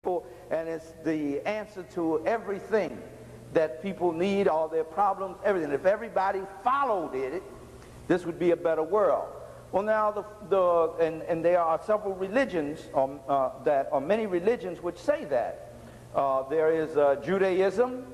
people, and it's the answer to everything that people need, all their problems, everything. If everybody followed it, this would be a better world. Well, now and there are several religions many religions which say that. There is Judaism,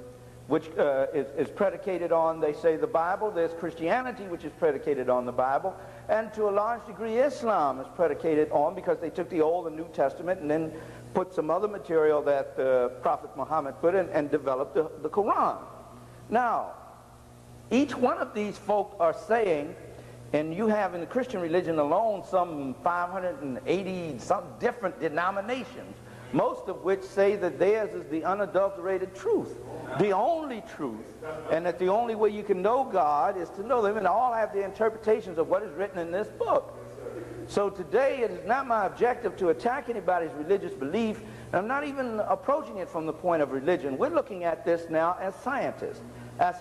which is predicated on, they say, the Bible. There's Christianity, which is predicated on the Bible. And to a large degree, Islam is predicated on, because they took the Old and New Testament and then put some other material that Prophet Muhammad put in and developed the Quran. Now, each one of these folk are saying, and you have in the Christian religion alone some 580 some different denominations, most of which say that theirs is the unadulterated truth, the only truth, and that the only way you can know God is to know them, and all have the interpretations of what is written in this book. So today it is not my objective to attack anybody's religious belief, and I'm not even approaching it from the point of religion. We're looking at this now as scientists, as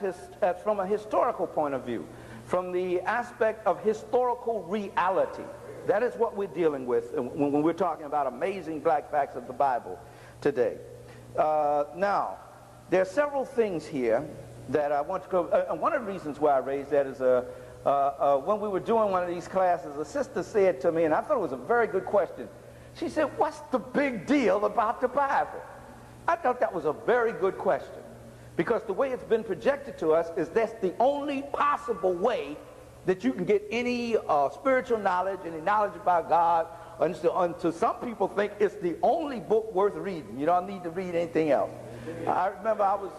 from a historical point of view, from the aspect of historical reality. That is what we're dealing with when we're talking about amazing black facts of the Bible today. Now, there are several things here that I want to go, and one of the reasons why I raised that is when we were doing one of these classes, a sister said to me, and I thought it was a very good question, she said, what's the big deal about the Bible? I thought that was a very good question, because the way it's been projected to us is that's the only possible way that you can get any spiritual knowledge, any knowledge about God, until some people think it's the only book worth reading. You don't need to read anything else. I remember I was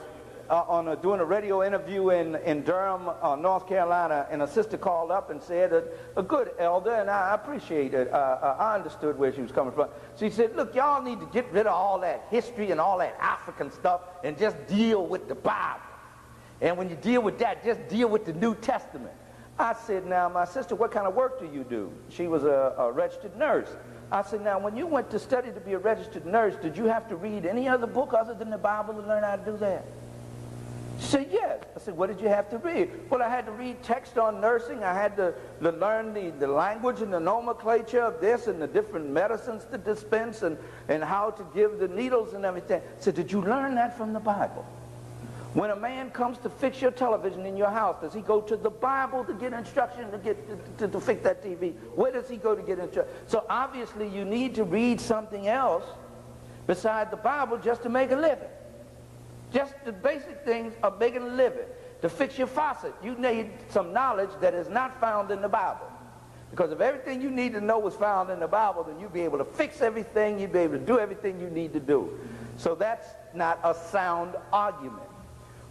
doing a radio interview in Durham, North Carolina, and a sister called up and said, a good elder, and I appreciate it. I understood where she was coming from. She said, look, y'all need to get rid of all that history and all that African stuff and just deal with the Bible. And when you deal with that, just deal with the New Testament. I said, now, my sister, what kind of work do you do? She was a registered nurse. I said, now, when you went to study to be a registered nurse, did you have to read any other book other than the Bible to learn how to do that? She said, yes. I said, what did you have to read? Well, I had to read text on nursing. I had to learn the language and the nomenclature of this and the different medicines to dispense and how to give the needles and everything. I said, did you learn that from the Bible? When a man comes to fix your television in your house, does he go to the Bible to get instruction to fix that TV? Where does he go to get instruction? So obviously you need to read something else besides the Bible just to make a living. Just the basic things of making a living. To fix your faucet, you need some knowledge that is not found in the Bible. Because if everything you need to know was found in the Bible, then you'd be able to fix everything, you'd be able to do everything you need to do. So that's not a sound argument.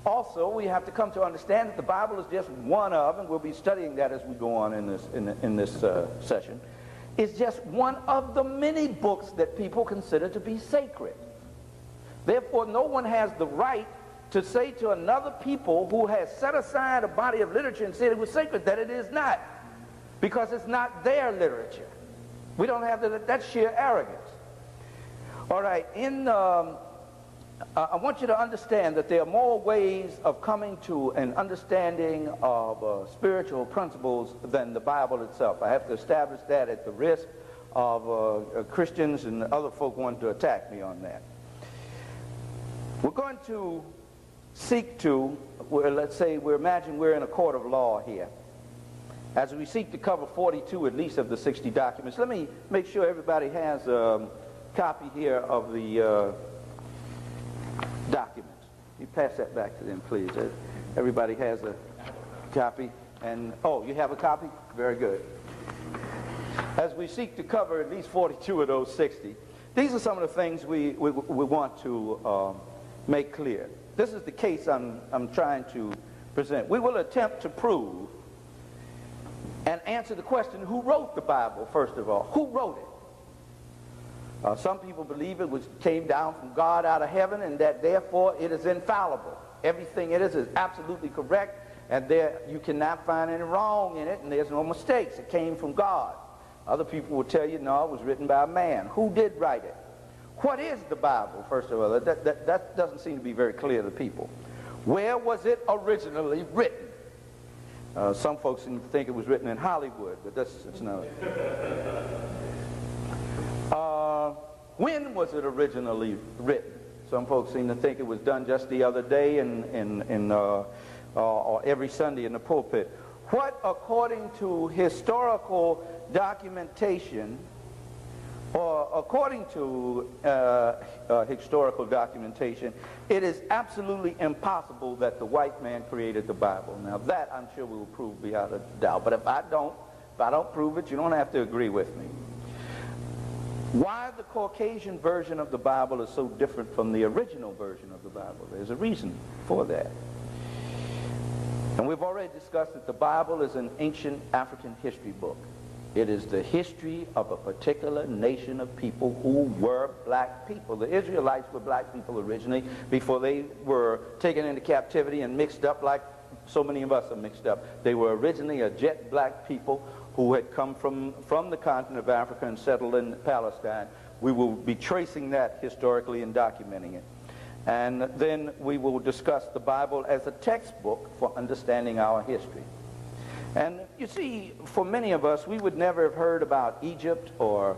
Also, we have to come to understand that the Bible is just one of, and we'll be studying that as we go on in this session, is just one of the many books that people consider to be sacred. Therefore, no one has the right to say to another people who has set aside a body of literature and said it was sacred that it is not, because it's not their literature. We don't have that's sheer arrogance. All right, I want you to understand that there are more ways of coming to an understanding of spiritual principles than the Bible itself. I have to establish that at the risk of Christians and other folk wanting to attack me on that. We're going to seek to, let's say, imagine we're in a court of law here. As we seek to cover 42 at least of the 60 documents, let me make sure everybody has a copy here of the documents. You pass that back to them, please. Everybody has a copy. And, oh, you have a copy? Very good. As we seek to cover at least 42 of those 60, these are some of the things we want to make clear. This is the case I'm trying to present. We will attempt to prove and answer the question, who wrote the Bible, first of all? Who wrote it? Some people believe it came down from God out of heaven, and that therefore it is infallible. Everything it is absolutely correct, and you cannot find any wrong in it, and there's no mistakes. It came from God. Other people will tell you, no, it was written by a man. Who did write it? What is the Bible, first of all? That doesn't seem to be very clear to people. Where was it originally written? Some folks seem to think it was written in Hollywood, but it's not. when was it originally written? Some folks seem to think it was done just the other day or every Sunday in the pulpit. What, according to historical documentation, or according to historical documentation, it is absolutely impossible that the white man created the Bible. Now that I'm sure we will prove beyond a doubt. But if I don't prove it, you don't have to agree with me. Why the Caucasian version of the Bible is so different from the original version of the Bible? There's a reason for that. And we've already discussed that the Bible is an ancient African history book. It is the history of a particular nation of people who were black people. The Israelites were black people originally before they were taken into captivity and mixed up like so many of us are mixed up. They were originally a jet black people who had come from the continent of Africa and settled in Palestine. We will be tracing that historically and documenting it. And then we will discuss the Bible as a textbook for understanding our history. And you see, for many of us, we would never have heard about Egypt or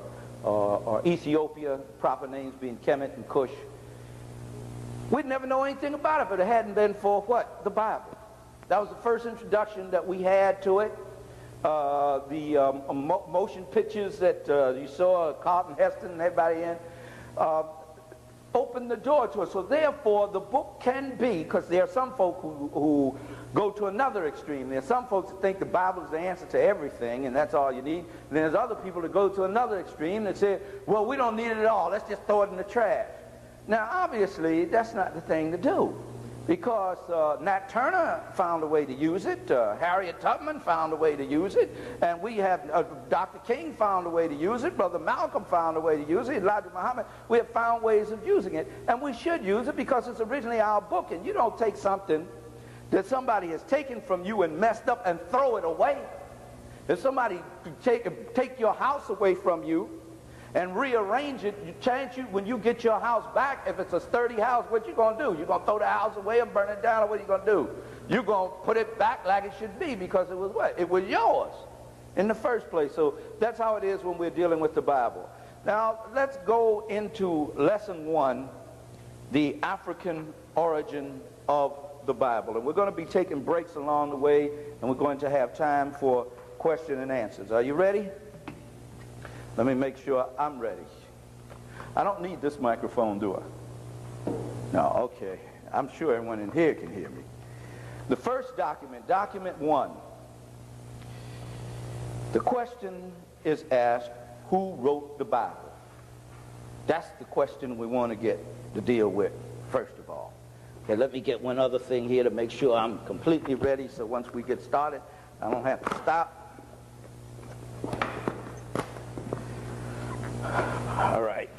Ethiopia, proper names being Kemet and Cush. We'd never know anything about it if it hadn't been for what? The Bible. That was the first introduction that we had to it. Motion pictures that you saw Carlton Heston and everybody in opened the door to us. So therefore, the book can be, because there are some folk who go to another extreme. There are some folks that think the Bible is the answer to everything, and that's all you need. And there's other people that go to another extreme that say, well, we don't need it at all. Let's just throw it in the trash. Now, obviously, that's not the thing to do. Because Nat Turner found a way to use it, Harriet Tubman found a way to use it, and we have Dr. King found a way to use it, Brother Malcolm found a way to use it, Elijah Muhammad. We have found ways of using it, and we should use it because it's originally our book, and you don't take something that somebody has taken from you and messed up and throw it away. If somebody take your house away from you and rearrange it, when you get your house back, if it's a sturdy house, what you going to do? You going to throw the house away or burn it down, or what are you going to do? You're going to put it back like it should be because it was what? It was yours in the first place. So that's how it is when we're dealing with the Bible. Now, let's go into lesson 1, the African origin of the Bible. And we're going to be taking breaks along the way, and we're going to have time for question and answers. Are you ready? Let me make sure I'm ready. I don't need this microphone, do I? No, okay. I'm sure everyone in here can hear me. The first document, document 1. The question is asked, who wrote the Bible? That's the question we want to deal with, first of all. Okay, let me get one other thing here to make sure I'm completely ready, so once we get started, I don't have to stop. All right.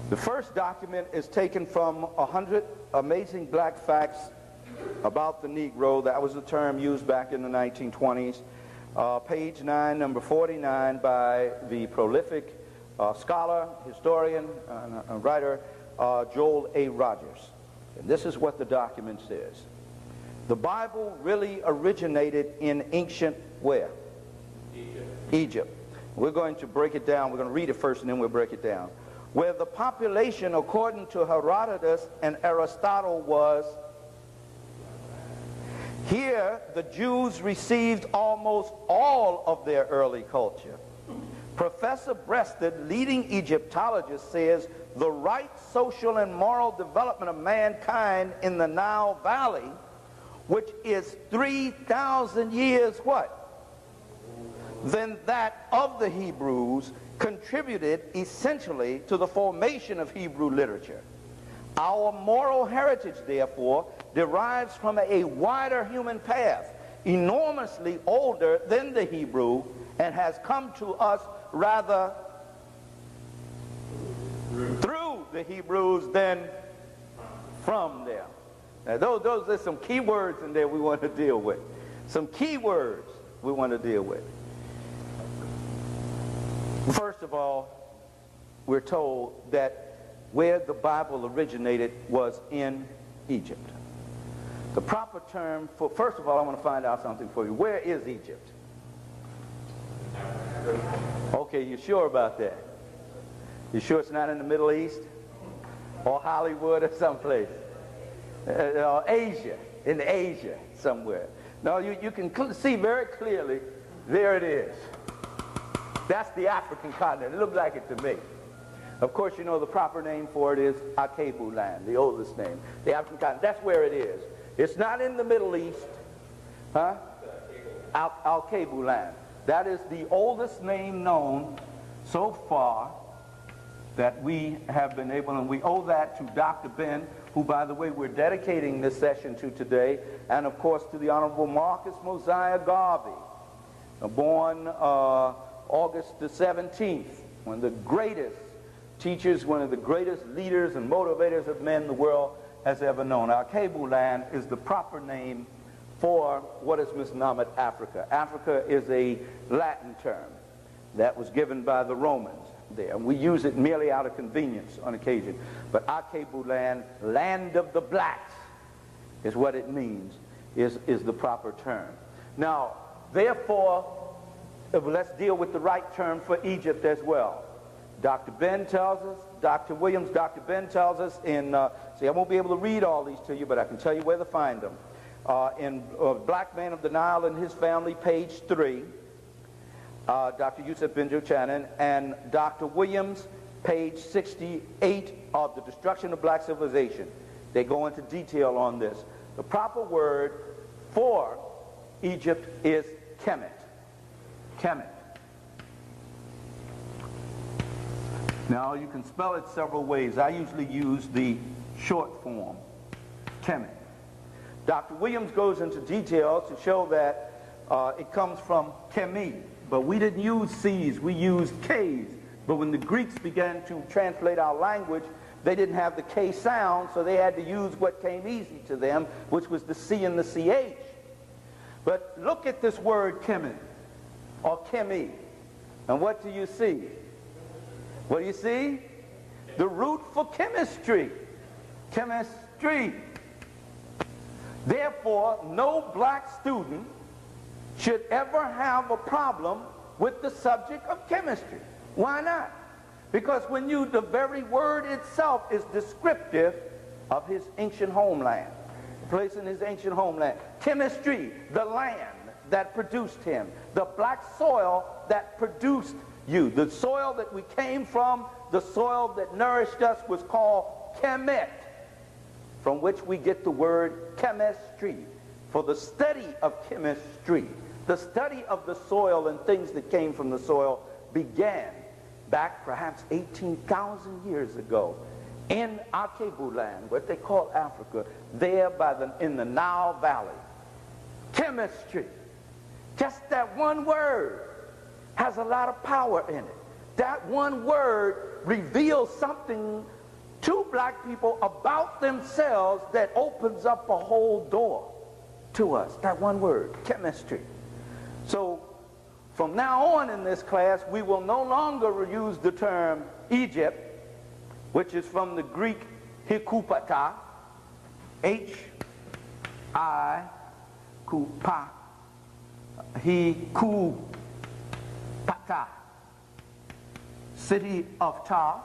The first document is taken from 100 Amazing Black Facts About the Negro. That was the term used back in the 1920s. Page 9, number 49, by the prolific scholar, historian, and writer, Joel A. Rogers. And this is what the document says. The Bible really originated in ancient where? Egypt. We're going to break it down. We're going to read it first and then we'll break it down. Where the population, according to Herodotus and Aristotle, was. Here, the Jews received almost all of their early culture. Professor Breasted, leading Egyptologist, says the right social and moral development of mankind in the Nile Valley, which is 3,000 years what? Than that of the Hebrews, contributed essentially to the formation of Hebrew literature. Our moral heritage, therefore, derives from a wider human path, enormously older than the Hebrew, and has come to us rather through the Hebrews than from them. Now, those are some key words in there we want to deal with. Some key words we want to deal with. First of all, we're told that where the Bible originated was in Egypt. The proper term for, first of all, I want to find out something for you. Where is Egypt? Okay, you sure about that? You sure it's not in the Middle East or Hollywood or someplace? Asia, in Asia somewhere. No, you can see very clearly, there it is. That's the African continent. It looks like it to me. Of course, you know the proper name for it is Akebu land, the oldest name. The African continent, that's where it is. It's not in the Middle East. Huh? Akebu land. That is the oldest name known so far that we have been able, and we owe that to Dr. Ben, who, by the way, we're dedicating this session to today, and of course to the Honorable Marcus Mosiah Garvey, born August the 17th, one of the greatest teachers, one of the greatest leaders and motivators of men the world has ever known. Our Akebu land is the proper name for what is misnomed Africa. Africa is a Latin term that was given by the Romans there, and we use it merely out of convenience on occasion. But Akebu land, land of the blacks, is what it means, is the proper term. Now, therefore, let's deal with the right term for Egypt as well. Dr. Ben tells us, Dr. Ben tells us in, see, I won't be able to read all these to you, but I can tell you where to find them. In Black Man of the Nile and His Family, page 3, Dr. Yusuf Benjo-Channon, and Dr. Williams, page 68 of The Destruction of Black Civilization. They go into detail on this. The proper word for Egypt is Kemet. Kemet. Now, you can spell it several ways. I usually use the short form, Kemet. Dr. Williams goes into detail to show that it comes from Kemi, but we didn't use C's, we used K's. But when the Greeks began to translate our language, they didn't have the K sound, so they had to use what came easy to them, which was the C and the CH. But look at this word Kemet, or Kemi, and what do you see? What do you see? The root for chemistry. Chemistry. Therefore, no black student should ever have a problem with the subject of chemistry. Why not? Because when the very word itself is descriptive of his ancient homeland, the place in his ancient homeland. Chemistry, the land that produced him, the black soil that produced you. The soil that we came from, the soil that nourished us, was called Kemet, from which we get the word chemistry. For the study of chemistry, the study of the soil and things that came from the soil began back perhaps 18,000 years ago in Akebu land, what they call Africa, there in the Nile Valley. Chemistry. Just that one word has a lot of power in it. That one word reveals something to black people about themselves that opens up a whole door to us. That one word, chemistry. So from now on in this class, we will no longer use the term Egypt, which is from the Greek hikupata, H-I-kupa, hikupata, city of Ta.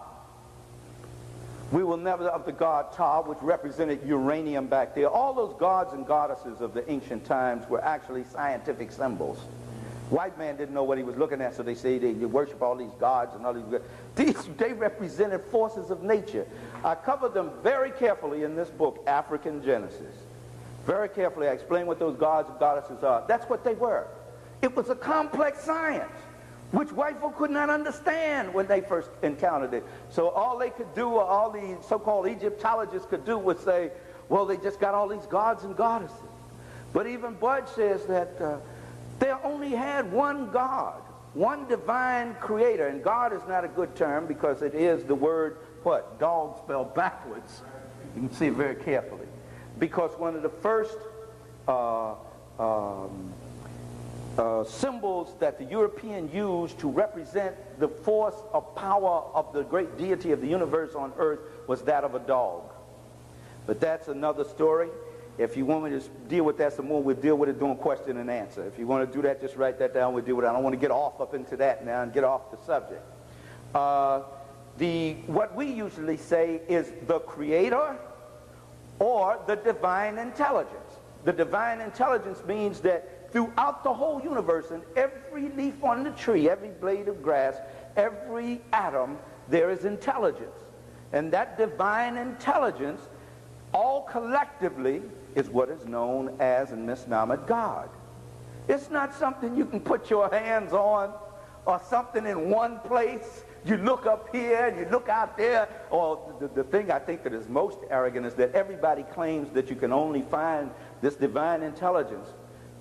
We will never, of the god Ta, which represented uranium back there. All those gods and goddesses of the ancient times were actually scientific symbols. White man didn't know what he was looking at, so they say they worship all these gods and all these. They represented forces of nature. I covered them very carefully in this book, African Genesis. Very carefully, I explain what those gods and goddesses are. That's what they were. It was a complex science, which white folk could not understand when they first encountered it. So all they could do, or all the so-called Egyptologists could do, was say, well, they just got all these gods and goddesses. But even Budge says that they only had one God, one divine creator. And God is not a good term because it is the word, what? Dog spelled backwards. You can see it very carefully. Because one of the first symbols that the European used to represent the force of power of the great deity of the universe on earth was that of a dog. But that's another story. If you want me to deal with that some more, we'll deal with it during question and answer. If you want to do that, just write that down. We'll deal with it. I don't want to get off up into that now and get off the subject. what we usually say is the creator or the divine intelligence. The divine intelligence means that throughout the whole universe, in every leaf on the tree, every blade of grass, every atom, there is intelligence. And that divine intelligence, all collectively, is what is known as, and misnomered, God. It's not something you can put your hands on, or something in one place. You look up here and you look out there. Or the thing I think that is most arrogant is that everybody claims that you can only find this divine intelligence,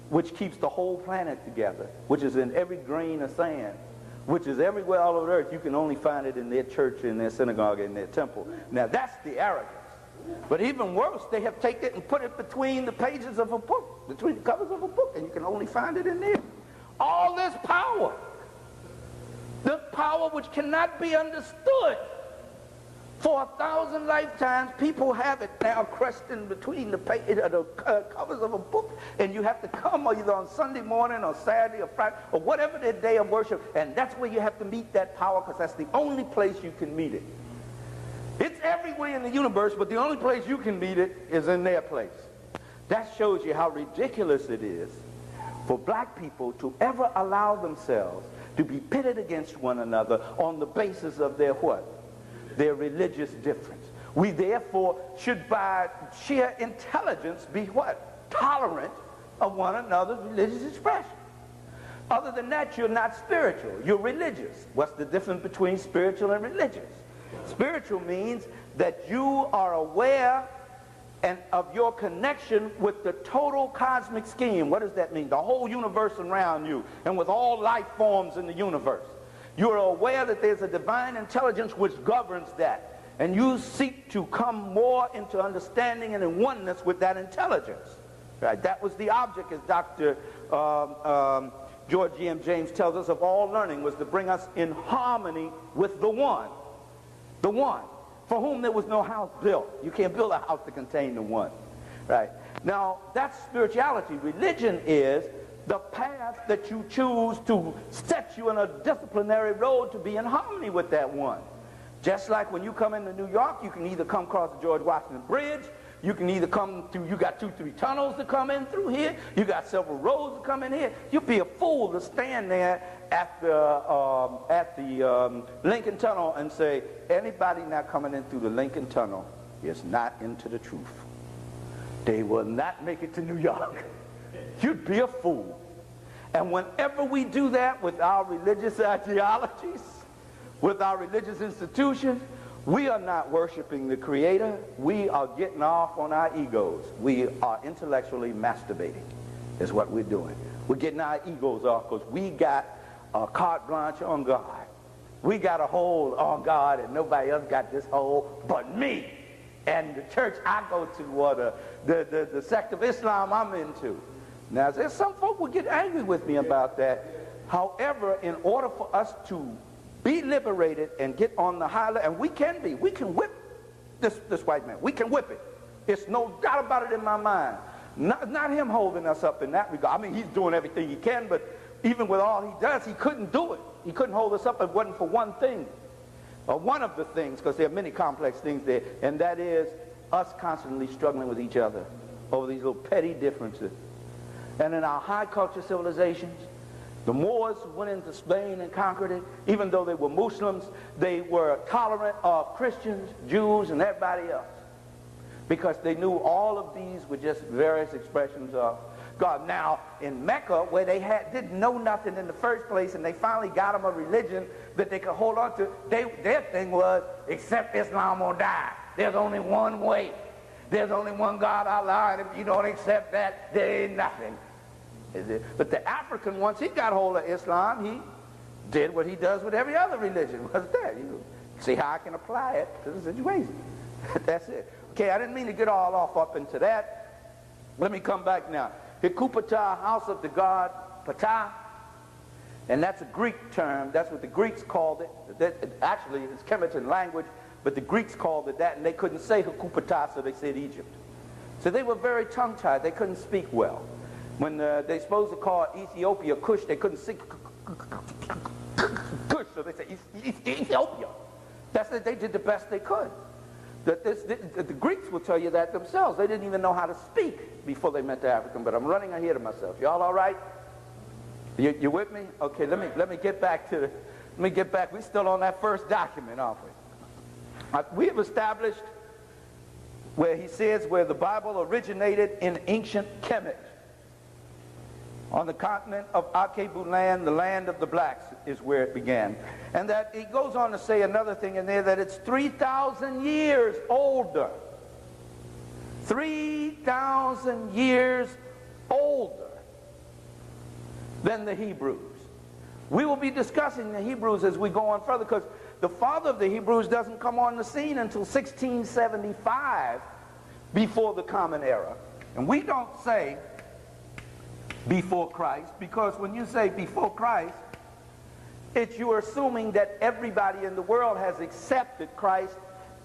which keeps the whole planet together, which is in every grain of sand, which is everywhere all over the earth. You can only find it in their church, in their synagogue, in their temple. Now that's the arrogance. But even worse, they have taken it and put it between the pages of a book, between the covers of a book, and you can only find it in there. All this power which cannot be understood. For 1,000 lifetimes, people have it now crushed in between the covers of a book, and you have to come either on Sunday morning or Saturday or Friday or whatever their day of worship, and that's where you have to meet that power, because that's the only place you can meet it. It's everywhere in the universe, but the only place you can meet it is in their place. That shows you how ridiculous it is for black people to ever allow themselves to be pitted against one another on the basis of their what? Their religious difference. We therefore should by sheer intelligence be what? Tolerant of one another's religious expression. Other than that, you're not spiritual, you're religious. What's the difference between spiritual and religious? Spiritual means that you are aware and of your connection with the total cosmic scheme. What does that mean? The whole universe around you, and with all life forms in the universe. You are aware that there's a divine intelligence which governs that, and you seek to come more into understanding and in oneness with that intelligence. Right? That was the object, as Dr. George G.M. James tells us, of all learning, was to bring us in harmony with the one, for whom there was no house built. You can't build a house to contain the one. Right? Now, that's spirituality. Religion is the path that you choose to set you on a disciplinary road to be in harmony with that one. Just like when you come into New York, you can either come across the George Washington Bridge, you can either come through, you got 2-3 tunnels to come in through here, you got several roads to come in here. You'd be a fool to stand there at the Lincoln Tunnel and say, anybody not coming in through the Lincoln Tunnel is not into the truth. They will not make it to New York. You'd be a fool. And whenever we do that with our religious ideologies, with our religious institutions, we are not worshiping the Creator. We are getting off on our egos. We are intellectually masturbating is what we're doing. We're getting our egos off because we got a carte blanche on God. We got a hold on God, and nobody else got this hold but me and the church I go to, or the sect of Islam I'm into. Now, there's some folk will get angry with me about that. However, in order for us to be liberated and get on the high level, and we can whip this white man. We can whip it. There's no doubt about it in my mind. Not him holding us up in that regard. I mean, he's doing everything he can, but even with all he does, he couldn't do it. He couldn't hold us up if it wasn't for one thing, or one of the things, because there are many complex things there, and that is us constantly struggling with each other over these little petty differences. And in our high culture civilizations, the Moors went into Spain and conquered it. Even though they were Muslims, they were tolerant of Christians, Jews, and everybody else, because they knew all of these were just various expressions of God. Now, in Mecca, where they didn't know nothing in the first place, and they finally got them a religion that they could hold on to, their thing was, accept Islam or die. There's only one way. There's only one God, Allah, and if you don't accept that, there ain't nothing. But the African, once he got hold of Islam, he did what he does with every other religion. What's that? You see how I can apply it to the situation. That's it. Okay, I didn't mean to get all off up into that. Let me come back now. Hikupata, house of the god Ptah, and that's a Greek term. That's what the Greeks called it. Actually, it's Kemetan language, but the Greeks called it that, and they couldn't say Hikupata, so they said Egypt. So they were very tongue-tied. They couldn't speak well. When they supposed to call Ethiopia Kush, they couldn't say Kush, so they said Ethiopia. That's that they did the best they could. The Greeks will tell you that themselves. They didn't even know how to speak before they met the African. But I'm running ahead of myself. Y'all all right? You with me? Okay, let me get back to we're still on that first document, aren't we? We have established where he says where the Bible originated in ancient Kemet. On the continent of Akebuland, the land of the blacks is where it began. And that he goes on to say another thing in there, that it's 3,000 years older. 3,000 years older than the Hebrews. We will be discussing the Hebrews as we go on further, because the father of the Hebrews doesn't come on the scene until 1675 before the Common Era. And we don't say before Christ, because when you say before Christ, you're assuming that everybody in the world has accepted Christ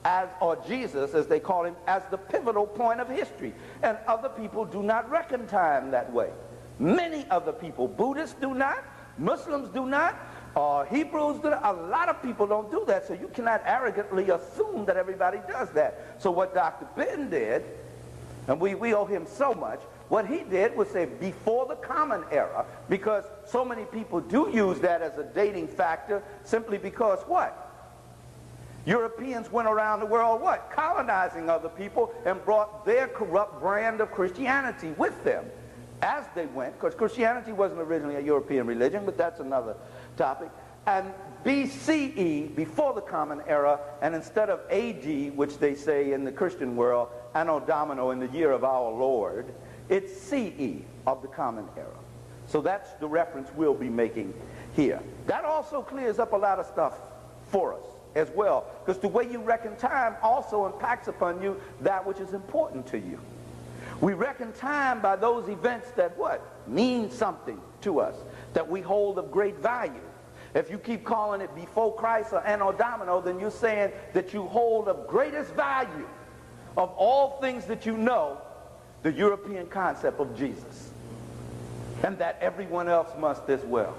as, or Jesus as they call him, as the pivotal point of history. And other people do not reckon time that way. Many other people, Buddhists do not, Muslims do not, Hebrews do not. A lot of people don't do that, so you cannot arrogantly assume that everybody does that. So what Dr. Ben did, and we owe him so much, what he did was say before the Common Era, because so many people do use that as a dating factor, simply because what? Europeans went around the world, what? Colonizing other people and brought their corrupt brand of Christianity with them as they went, because Christianity wasn't originally a European religion, but that's another topic. And BCE, before the Common Era, and instead of AD, which they say in the Christian world, Anno Domino, in the year of our Lord, it's CE of the Common Era. So that's the reference we'll be making here. That also clears up a lot of stuff for us as well, because the way you reckon time also impacts upon you that which is important to you. We reckon time by those events that what? Mean something to us, that we hold of great value. If you keep calling it before Christ or Anno Domino, then you're saying that you hold of greatest value of all things that you know, the European concept of Jesus, and that everyone else must as well.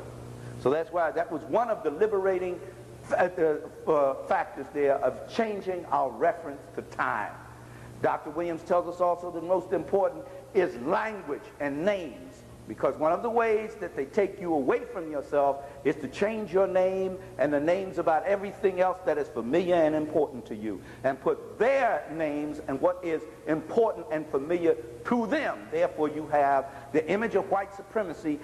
So that's why that was one of the liberating factors there of changing our reference to time. Dr. Williams tells us also the most important is language and names, because one of the ways that they take you away from yourself is to change your name and the names about everything else that is familiar and important to you, and put their names and what is important and familiar to them. Therefore, you have the image of white supremacy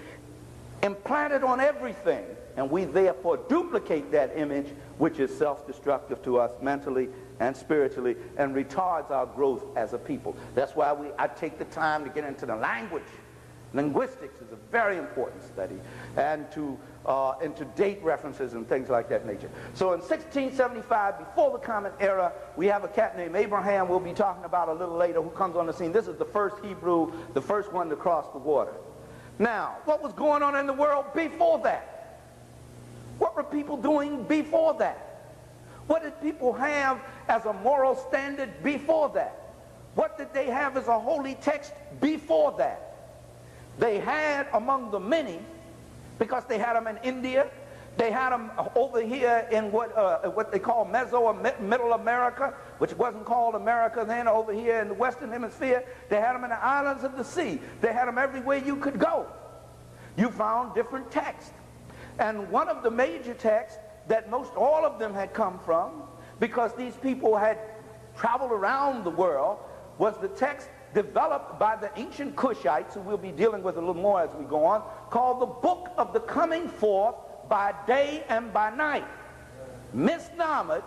implanted on everything, and we therefore duplicate that image, which is self-destructive to us mentally and spiritually, and retards our growth as a people. That's why I take the time to get into the language. Linguistics is a very important study, and to date references and things like that nature. So in 1675, before the Common Era, we have a cat named Abraham we'll be talking about a little later, who comes on the scene. This is the first Hebrew, the first one to cross the water. Now, what was going on in the world before that? What were people doing before that? What did people have as a moral standard before that? What did they have as a holy text before that? They had among the many, because they had them in India, they had them over here in what they call Middle America, which wasn't called America then, over here in the Western Hemisphere. They had them in the islands of the sea. They had them everywhere you could go. You found different texts. And one of the major texts that most all of them had come from, because these people had traveled around the world, was the text developed by the ancient Cushites, who we'll be dealing with a little more as we go on, called the Book of the Coming Forth by Day and by Night. Misnomered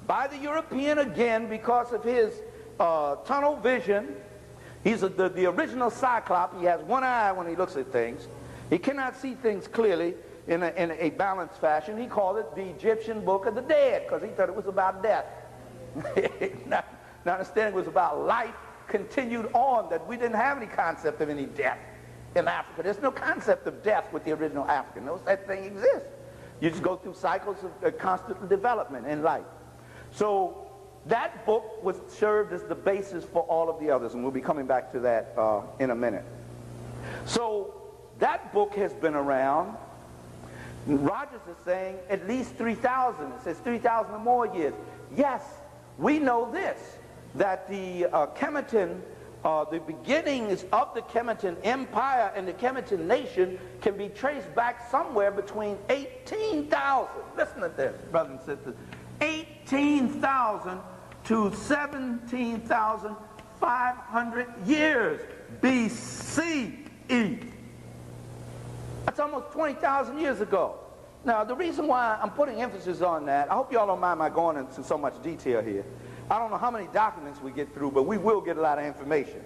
by the European again because of his tunnel vision. He's the original Cyclops. He has one eye when he looks at things. He cannot see things clearly in a balanced fashion. He called it the Egyptian Book of the Dead because he thought it was about death. not understanding it was about life continued on, that we didn't have any concept of any death in Africa. There's no concept of death with the original African. No such thing exists. You just go through cycles of constant development in life. So that book was served as the basis for all of the others, and we'll be coming back to that in a minute. So that book has been around Rogers is saying at least 3,000. It says 3,000 or more years. Yes, we know this, that the Kemetan, the beginnings of the Kemetan Empire and the Kemetan nation can be traced back somewhere between 18,000. Listen to this, brothers and sisters. 18,000 to 17,500 years BCE. That's almost 20,000 years ago. Now, the reason why I'm putting emphasis on that, I hope y'all don't mind my going into so much detail here. I don't know how many documents we get through, but we will get a lot of information.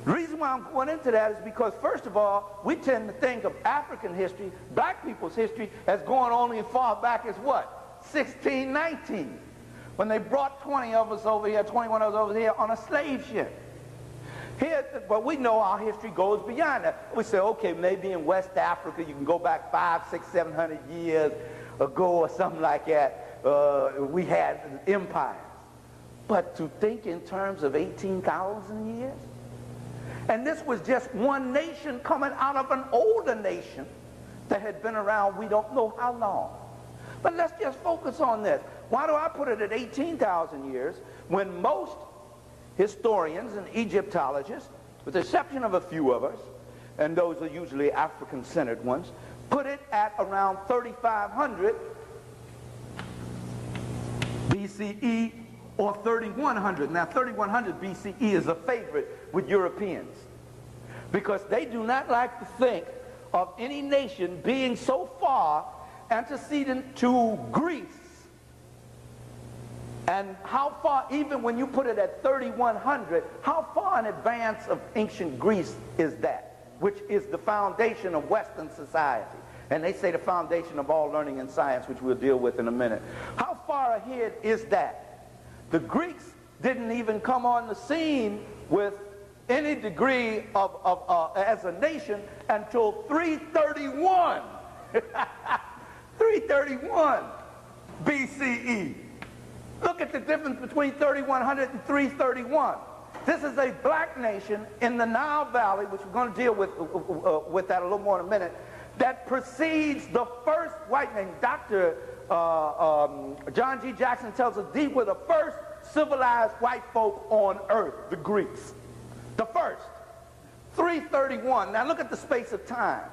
The reason why I'm going into that is because, first of all, we tend to think of African history, black people's history, as going only as far back as what? 1619, when they brought 20 of us over here, 21 of us over here on a slave ship. Here, but we know our history goes beyond that. We say, okay, maybe in West Africa you can go back 500, 600, 700 years ago or something like that. We had empires. But to think in terms of 18,000 years? And this was just one nation coming out of an older nation that had been around we don't know how long. But let's just focus on this. Why do I put it at 18,000 years when most historians and Egyptologists, with the exception of a few of us, and those are usually African-centered ones, put it at around 3,500 BCE or 3,100. Now, 3,100 BCE is a favorite with Europeans because they do not like to think of any nation being so far antecedent to Greece. And how far, even when you put it at 3,100, how far in advance of ancient Greece is that, which is the foundation of Western society? And they say the foundation of all learning and science, which we'll deal with in a minute. How far ahead is that? The Greeks didn't even come on the scene with any degree of as a nation until 331. 331 BCE. Look at the difference between 3,100 and 331. This is a black nation in the Nile Valley, which we're going to deal with that a little more in a minute, that precedes the first white man. Dr. John G. Jackson tells us these were the first civilized white folk on earth, the Greeks. The first. 331. Now look at the space of time.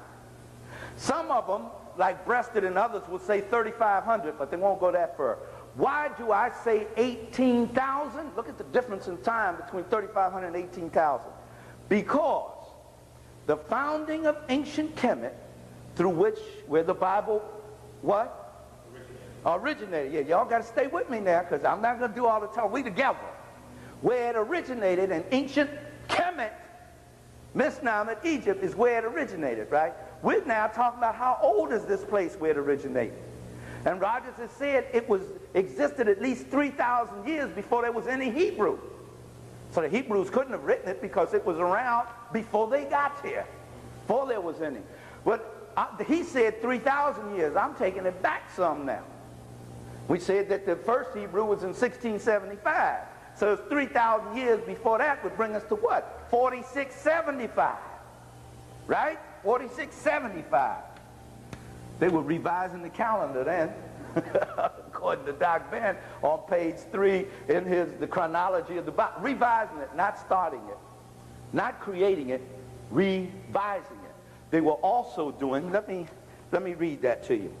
Some of them, like Breasted and others, will say 3,500, but they won't go that far. Why do I say 18,000? Look at the difference in time between 3,500 and 18,000. Because the founding of ancient Kemet, through which, where the Bible, what? Originated. Yeah, y'all got to stay with me now, because I'm not going to do all the talk. We together. Where it originated in ancient Kemet, Misnam, Egypt, is where it originated, right? We're now talking about how old is this place where it originated. And Rogers has said it existed at least 3,000 years before there was any Hebrew. So the Hebrews couldn't have written it because it was around before they got here, before there was any. But he said 3,000 years. I'm taking it back some now. We said that the first Hebrew was in 1675. So it's 3,000 years before that would bring us to what? 4675. Right? 4675. They were revising the calendar then, according to Doc Ben, on page 3 in the chronology of the Bible. Revising it, not starting it. Not creating it, revising it. They were also doing, let me read that to you.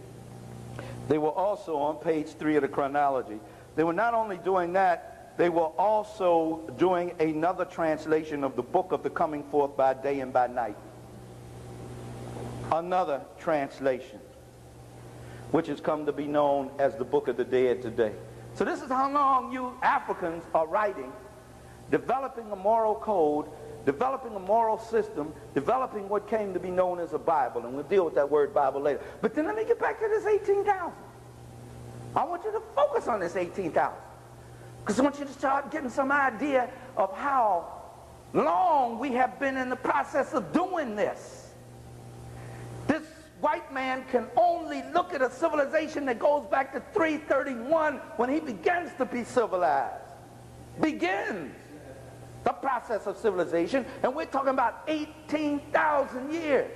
They were also on page 3 of the chronology. They were not only doing that, they were also doing another translation of the book of the coming forth by day and by night. Another translation, which has come to be known as the Book of the Dead today. So this is how long you Africans are writing, developing a moral code, developing a moral system, developing what came to be known as a Bible. And we'll deal with that word Bible later. But then let me get back to this 18,000. I want you to focus on this 18,000. Because I want you to start getting some idea of how long we have been in the process of doing this. This white man can only look at a civilization that goes back to 331 when he begins to be civilized. Begins the process of civilization, and we're talking about 18,000 years.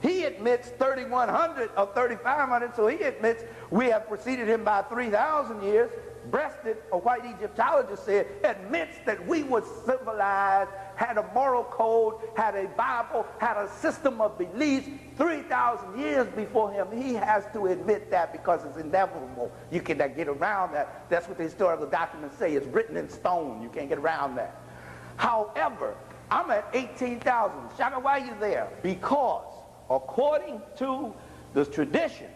He admits 3,100 or 3,500, so he admits we have preceded him by 3,000 years. Breasted, a white Egyptologist said, admits that we were civilized, had a moral code, had a Bible, had a system of beliefs 3,000 years before him. He has to admit that because it's inevitable. You cannot get around that. That's what the historical documents say. It's written in stone. You can't get around that. However, I'm at 18,000. Shaka, why are you there? Because according to the tradition,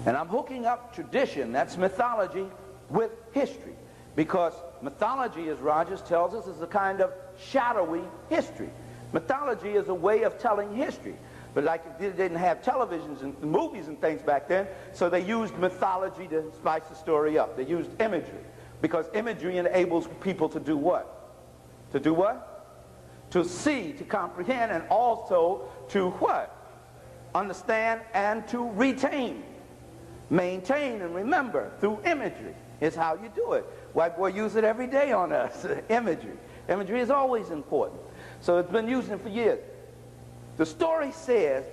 and I'm hooking up tradition, that's mythology, with history. Because mythology, as Rogers tells us, is a kind of shadowy history. Mythology is a way of telling history. But like they didn't have televisions and movies and things back then, so they used mythology to spice the story up. They used imagery. Because imagery enables people to do what? To do what? To see, to comprehend, and also to what? Understand and to retain. Maintain and remember through imagery is how you do it. White boy use it every day on us. Imagery. Imagery is always important. So it's been using it for years. The story says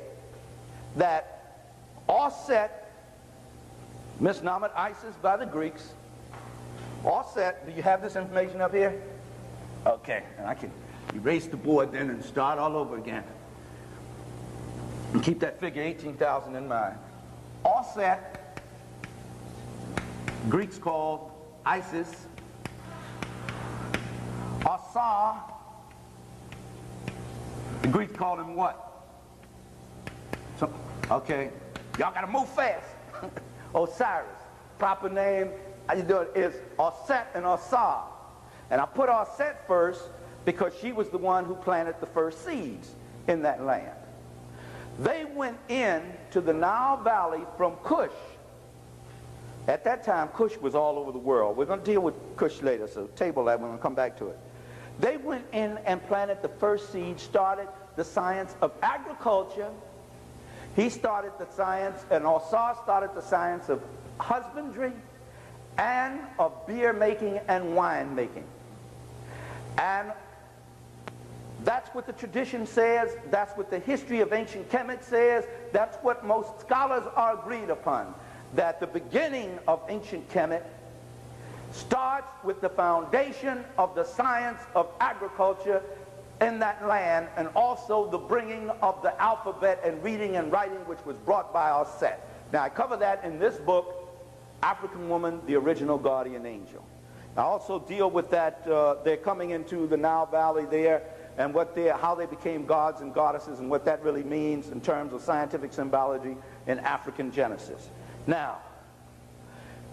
that Osset, misnomer Isis by the Greeks. Osset, do you have this information up here? Okay, and I can erase the board then and start all over again. And keep that figure 18,000 in mind. Osset, Greeks called Isis. Osar, the Greeks called him what? So, okay, y'all gotta move fast. Osiris, proper name, how you do it, is Osset and Osar. And I put Osset first because she was the one who planted the first seeds in that land. They went in to the Nile Valley from Cush. At that time, Cush was all over the world. We're going to deal with Cush later, so table that when we come back to it. They went in and planted the first seed, started the science of agriculture. He started the science, and Osar started the science of husbandry and of beer making and wine making. And that's what the tradition says. That's what the history of ancient Kemet says. That's what most scholars are agreed upon. That the beginning of ancient Kemet starts with the foundation of the science of agriculture in that land, and also the bringing of the alphabet and reading and writing, which was brought by Osset. Now, I cover that in this book, African Woman, the Original Guardian Angel. I also deal with that, they're coming into the Nile Valley there, and how they became gods and goddesses, and what that really means in terms of scientific symbology in African Genesis. Now,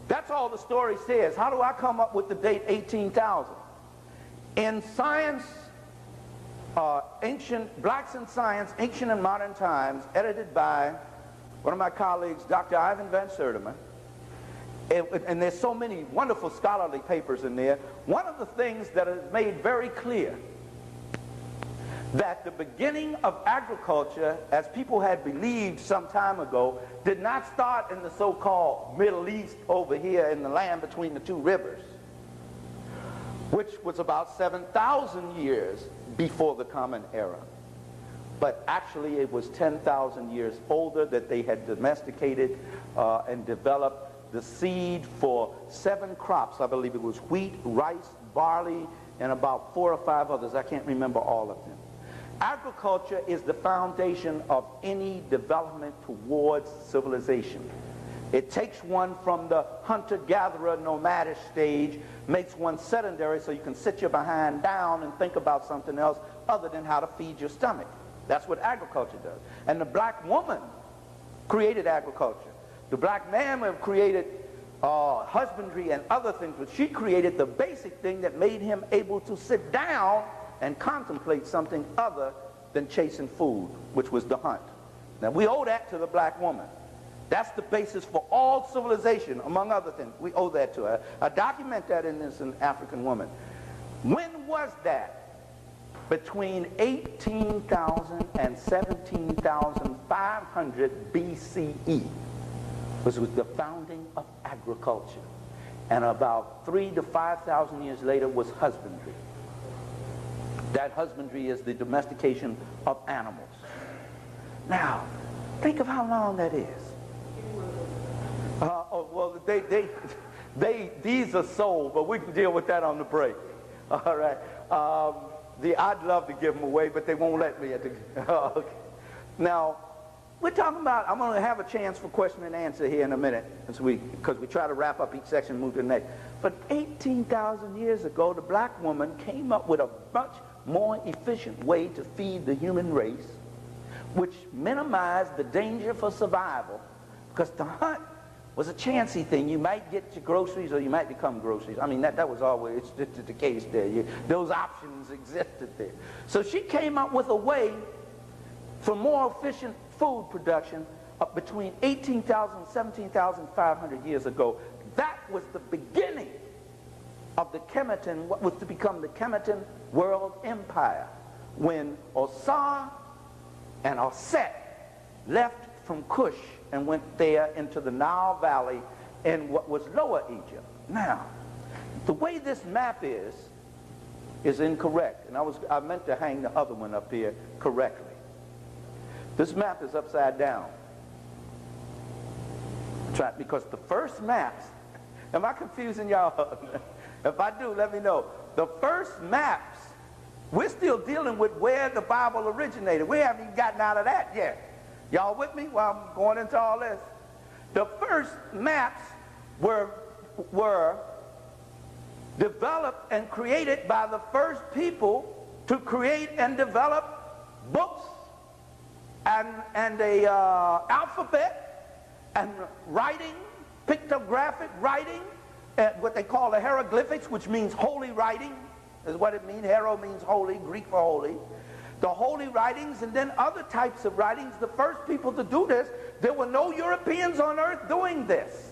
that's all the story says. How do I come up with the date 18,000? In science, Blacks in Science, Ancient and Modern Times, edited by one of my colleagues, Dr. Ivan Van Sertima, and there's so many wonderful scholarly papers in there. One of the things that is made very clear that the beginning of agriculture, as people had believed some time ago, did not start in the so-called Middle East over here in the land between the two rivers, which was about 7,000 years before the Common Era. But actually it was 10,000 years older that they had domesticated and developed the seed for 7 crops. I believe it was wheat, rice, barley, and about 4 or 5 others. I can't remember all of them. Agriculture is the foundation of any development towards civilization. It takes one from the hunter-gatherer nomadic stage, makes one sedentary so you can sit your behind down and think about something else other than how to feed your stomach. That's what agriculture does. And the black woman created agriculture. The black man created husbandry and other things, but she created the basic thing that made him able to sit down and contemplate something other than chasing food, which was the hunt. Now, we owe that to the black woman. That's the basis for all civilization, among other things. We owe that to her. I document that in this in African Woman. When was that? Between 18,000 and 17,500 BCE was the founding of agriculture. And about 3,000 to 5,000 years later was husbandry. That husbandry is the domestication of animals. Now, think of how long that is. Well, these are sold, but we can deal with that on the break. All right. I'd love to give them away, but they won't let me. Okay. Now, we're talking about, I'm going to have a chance for question and answer here in a minute, because we try to wrap up each section and move to the next. But 18,000 years ago, the black woman came up with a much more efficient way to feed the human race, which minimized the danger for survival, because the hunt was a chancy thing. You might get your groceries or you might become groceries. I mean, that was always the case there. Those options existed there. So she came up with a way for more efficient food production between 18,000 and 17,500 years ago. That was the beginning of the Kemetan, what was to become the Kemetan World Empire, when Osar and Osset left from Kush and went there into the Nile Valley in what was Lower Egypt. Now, the way this map is incorrect, and I meant to hang the other one up here correctly. This map is upside down. Because the first maps, am I confusing y'all? If I do, let me know. The first maps, we're still dealing with where the Bible originated. We haven't even gotten out of that yet. Y'all with me while I'm going into all this? The first maps were developed and created by the first people to create and develop books and a alphabet and writing, pictographic writing, what they call the hieroglyphics, which means holy writing, is what it means. Hero means holy, Greek for holy. The holy writings, and then other types of writings. The first people to do this, there were no Europeans on earth doing this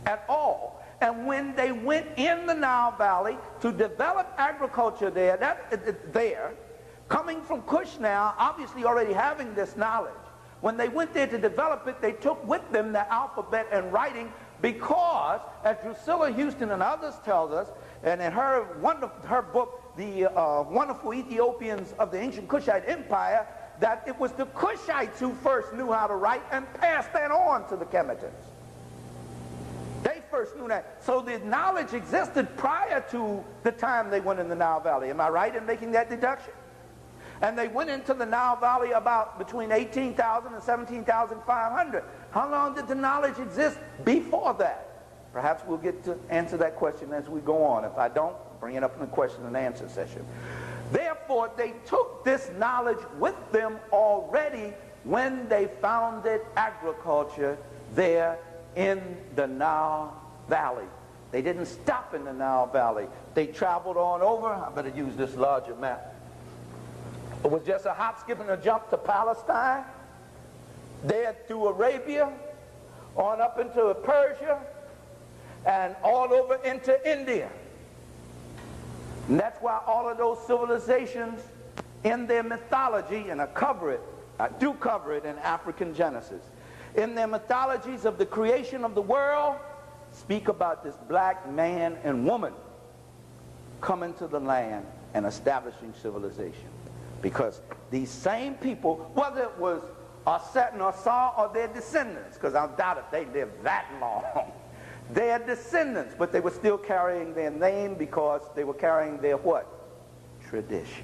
at all. And when they went in the Nile Valley to develop agriculture there, coming from Kush now, obviously already having this knowledge, when they went there to develop it, they took with them the alphabet and writing, because, as Drusilla Houston and others tells us, and in her book, The Wonderful Ethiopians of the Ancient Kushite Empire, that it was the Kushites who first knew how to write and passed that on to the Kemetans. They first knew that. So the knowledge existed prior to the time they went in the Nile Valley. Am I right in making that deduction? And they went into the Nile Valley about between 18,000 and 17,500. How long did the knowledge exist before that? Perhaps we'll get to answer that question as we go on. If I don't, bring it up in the question and answer session. Therefore, they took this knowledge with them already when they founded agriculture there in the Nile Valley. They didn't stop in the Nile Valley. They traveled on over. I better use this larger map. It was just a hop, skip, and a jump to Palestine, there through Arabia, on up into Persia, and all over into India. And that's why all of those civilizations in their mythology, and I do cover it in African Genesis, in their mythologies of the creation of the world, speak about this black man and woman coming to the land and establishing civilization. Because these same people, whether it was Osset and Osar or their descendants, because I doubt if they lived that long, their descendants, but they were still carrying their name because they were carrying their what? Tradition.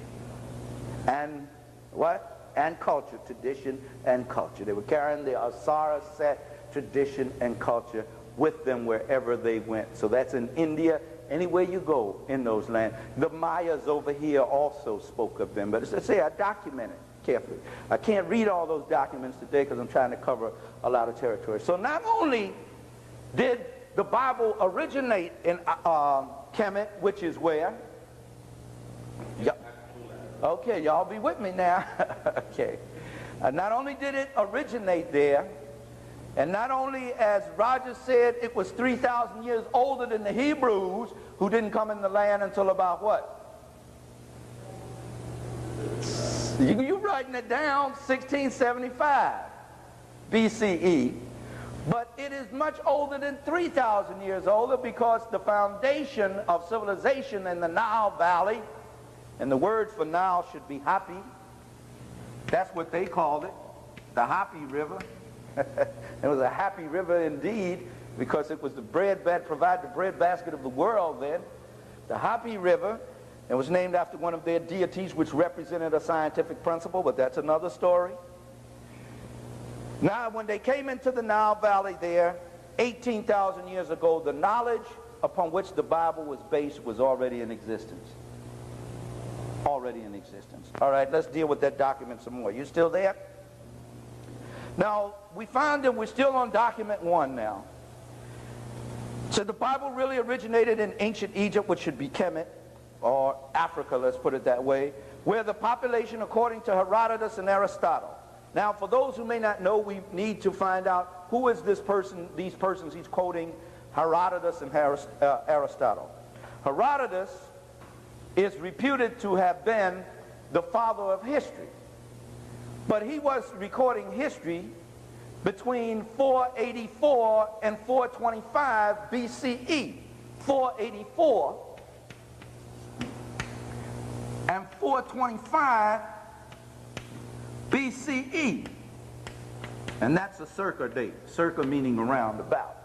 And what? And culture. Tradition and culture. They were carrying their Osar, Osset tradition and culture with them wherever they went. So that's in India, anywhere you go in those lands. The Mayas over here also spoke of them, but as I say, I document it carefully. I can't read all those documents today because I'm trying to cover a lot of territory. So not only did the Bible originate in Kemet, which is where? Okay, y'all be with me now. Okay. Not only did it originate there, and not only, as Roger said, it was 3,000 years older than the Hebrews, who didn't come in the land until about what? You're writing it down, 1675 BCE. But it is much older than 3,000 years older, because the foundation of civilization in the Nile Valley, and the word for Nile should be Hapi, that's what they called it, the Happy River. It was a happy river indeed, because it was the provided the bread basket of the world then. The Happy River. It was named after one of their deities, which represented a scientific principle, but that's another story. Now, when they came into the Nile Valley there, 18,000 years ago, the knowledge upon which the Bible was based was already in existence. Already in existence. All right, let's deal with that document some more. You still there? Now, we find that we're still on document 1 now. So the Bible really originated in ancient Egypt, which should be Kemet, or Africa, let's put it that way, where the population, according to Herodotus and Aristotle. Now, for those who may not know, we need to find out who is this person, these persons he's quoting, Herodotus and Aristotle. Herodotus is reputed to have been the father of history, but he was recording history between 484 and 425 BCE. 484 and 425 BCE. And that's a circa date. Circa meaning around about.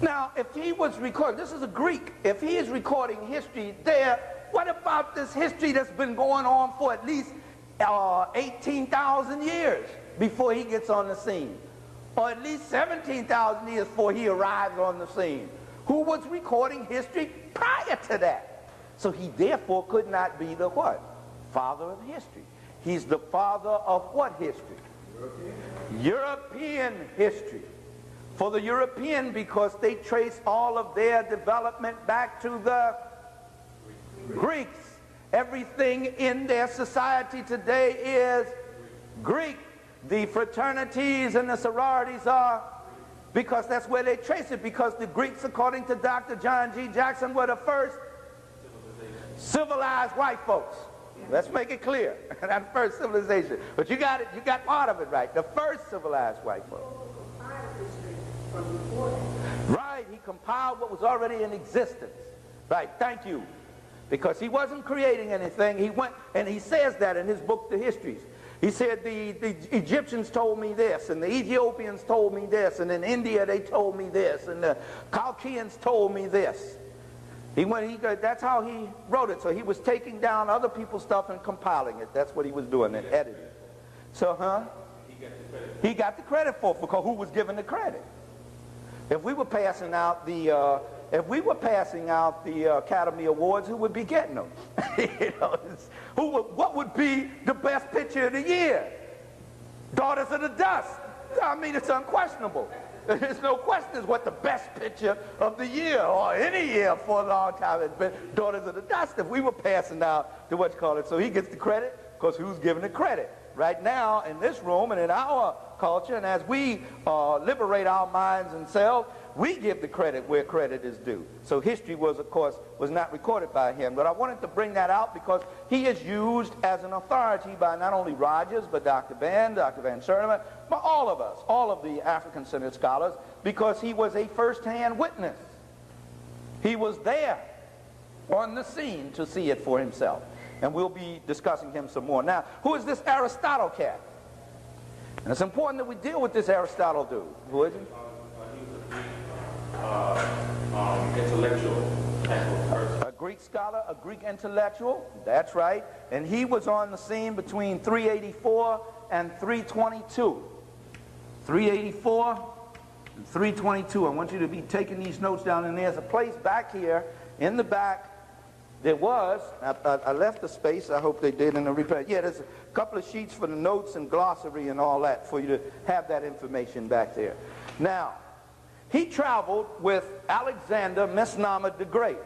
Now, if he was recording, this is a Greek, if he is recording history there, what about this history that's been going on for at least 18,000 years before he gets on the scene? Or at least 17,000 years before he arrives on the scene? Who was recording history prior to that? So he therefore could not be the what? Father of history. He's the father of what history? European history. For the European, because they trace all of their development back to the Greeks. Everything in their society today is Greek. The fraternities and the sororities are, because that's where they trace it, because the Greeks, according to Dr. John G. Jackson, were the first civilized white folks. Let's make it clear. Not the first civilization. But you got it, you got part of it right. The first civilized white folks. Right, he compiled what was already in existence. Right, thank you. Because he wasn't creating anything. He went, and he says that in his book, The Histories. He said the Egyptians told me this, and the Ethiopians told me this, and in India they told me this, and the Chaldeans told me this. That's how he wrote it. So he was taking down other people's stuff and compiling it. That's what he was doing, and editing. So, he got the credit for it, because who was given the credit? If we were passing out the Academy Awards, who would be getting them? You know, what would be the best picture of the year? Daughters of the Dust. I mean, it's unquestionable. There's no question as what the best picture of the year, or any year for a long time, has been Daughters of the Dust. If we were passing out to so he gets the credit, because who's giving the credit? Right now, in this room and in our culture, and as we liberate our minds and selves, we give the credit where credit is due. So history was, of course, was not recorded by him. But I wanted to bring that out because he is used as an authority by not only Rogers, but Dr. Van Serneman, but all of us, all of the African-centered scholars, because he was a first-hand witness. He was there on the scene to see it for himself. And we'll be discussing him some more. Now, who is this Aristotle cat? And it's important that we deal with this Aristotle dude. Who is he? Intellectual type of person. A Greek scholar, a Greek intellectual. That's right. And he was on the scene between 384 and 322. 384 and 322. I want you to be taking these notes down. And there's a place back here in the back. There was, I left the space, I hope they did in the repair. Yeah, there's a couple of sheets for the notes and glossary and all that for you to have that information back there. Now, he traveled with Alexander Mesnama the Great.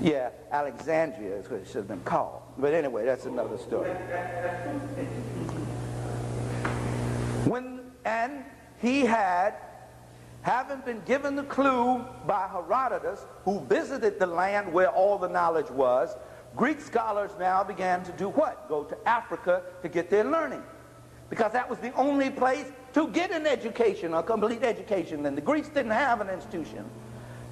Yeah, Alexandria is what it should have been called. But anyway, that's another story. And he had, having been given the clue by Herodotus, who visited the land where all the knowledge was, Greek scholars now began to do what? Go to Africa to get their learning. Because that was the only place to get an education, a complete education. And the Greeks didn't have an institution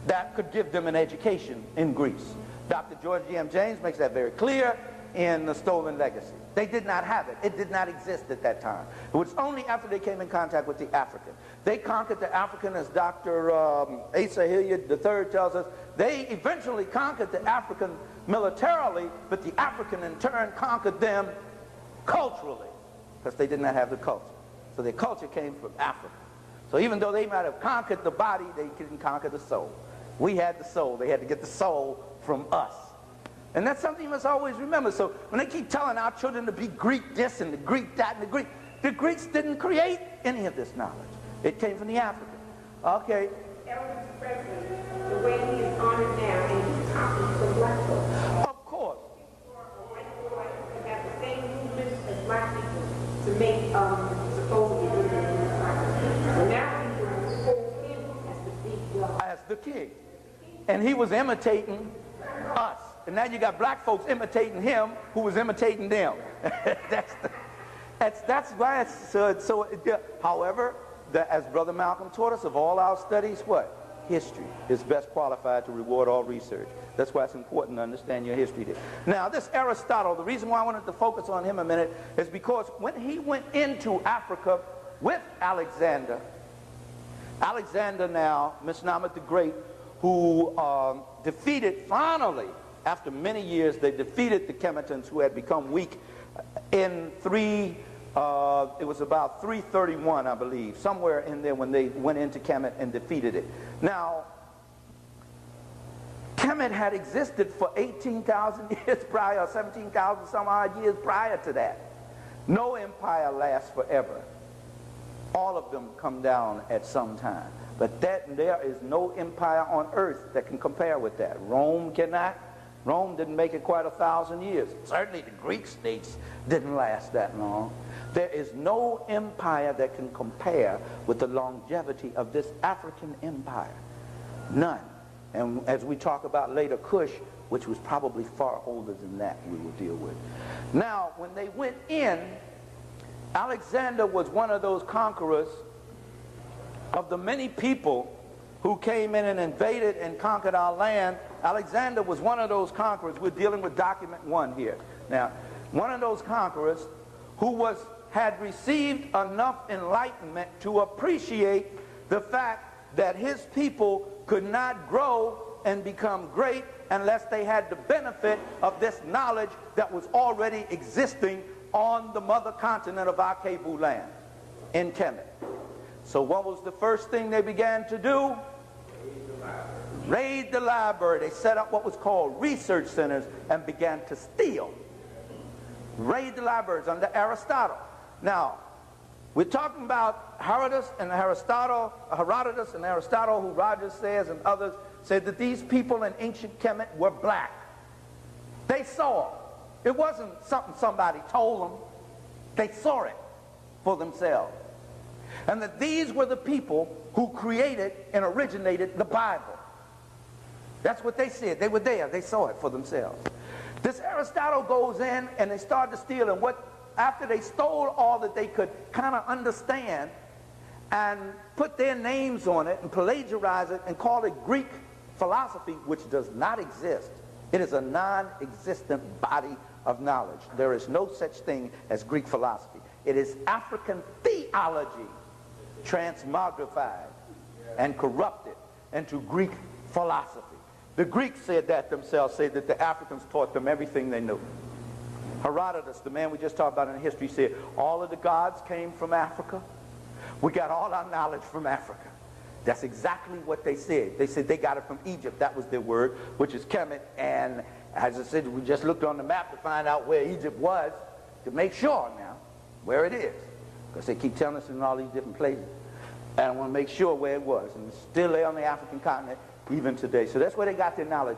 that could give them an education in Greece. Dr. George G.M. James makes that very clear in The Stolen Legacy. They did not have it. It did not exist at that time. It was only after they came in contact with the African. They conquered the African, as Dr. Asa Hilliard III tells us. They eventually conquered the African militarily, but the African in turn conquered them culturally, because they did not have the culture. So their culture came from Africa. So even though they might have conquered the body, they couldn't conquer the soul. We had the soul. They had to get the soul from us. And that's something you must always remember. So when they keep telling our children to be Greek this and the Greek that and the Greeks didn't create any of this knowledge. It came from the African. Okay. Elvis Presley, the way he is honored now, and he's talking to black folks. Of course. White folks have the same movements as black people to make supposedly good in this country. So now people hold him as the big God. As the king. And he was imitating us. And now you got black folks imitating him who was imitating them. that's why it's however, as Brother Malcolm taught us, of all our studies, what? History is best qualified to reward all research. That's why it's important to understand your history there. Now, this Aristotle, the reason why I wanted to focus on him a minute is because when he went into Africa with Alexander now, Misnamet the Great, who defeated, finally, after many years, they defeated the Kemetans, who had become weak in it was about 331, I believe, somewhere in there when they went into Kemet and defeated it. Now, Kemet had existed for 18,000 years prior, or 17,000 some odd years prior to that. No empire lasts forever. All of them come down at some time. But there is no empire on earth that can compare with that. Rome cannot. Rome didn't make it quite 1,000 years. Certainly the Greek states didn't last that long. There is no empire that can compare with the longevity of this African empire. None. And as we talk about later, Kush, which was probably far older than that, we will deal with. Now, when they went in, Alexander was one of those conquerors of the many people who came in and invaded and conquered our land. Alexander was one of those conquerors. We're dealing with document 1 here. Now, one of those conquerors who had received enough enlightenment to appreciate the fact that his people could not grow and become great unless they had the benefit of this knowledge that was already existing on the mother continent of our Kebu land, in Kemet. So what was the first thing they began to do? Raid the library. They set up what was called research centers and began to steal. Raid the libraries under Aristotle. Now, we're talking about Herodotus and Aristotle, who Rogers says and others said that these people in ancient Kemet were black. They saw it. It wasn't something somebody told them. They saw it for themselves. And that these were the people who created and originated the Bible. That's what they said. They were there. They saw it for themselves. This Aristotle goes in and they start to steal. And after they stole all that they could kind of understand and put their names on it and plagiarize it and call it Greek philosophy, which does not exist. It is a non-existent body of knowledge. There is no such thing as Greek philosophy. It is African theology transmogrified and corrupted into Greek philosophy. The Greeks said that themselves, said that the Africans taught them everything they knew. Herodotus, the man we just talked about in history, said all of the gods came from Africa. We got all our knowledge from Africa. That's exactly what they said. They said they got it from Egypt. That was their word, which is Kemet. And as I said, we just looked on the map to find out where Egypt was, to make sure now where it is. Because they keep telling us in all these different places. And I want to make sure where it was. And it's still there on the African continent even today. So that's where they got their knowledge.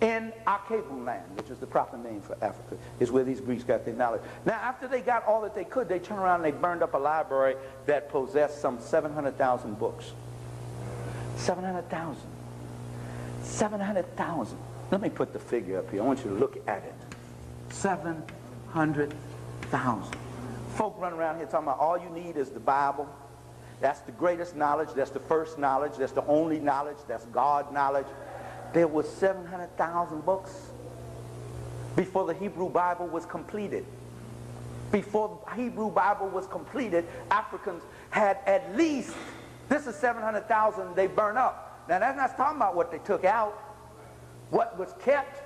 In Kebu land, which is the proper name for Africa, is where these Greeks got their knowledge. Now, after they got all that they could, they turned around and they burned up a library that possessed some 700,000 books. 700,000. 700,000. Let me put the figure up here. I want you to look at it. 700,000. Folk run around here talking about all you need is the Bible. That's the greatest knowledge. That's the first knowledge. That's the only knowledge. That's God knowledge. There was 700,000 books before the Hebrew Bible was completed. Before the Hebrew Bible was completed, Africans had at least, this is 700,000 they burn up. Now that's not talking about what they took out, what was kept,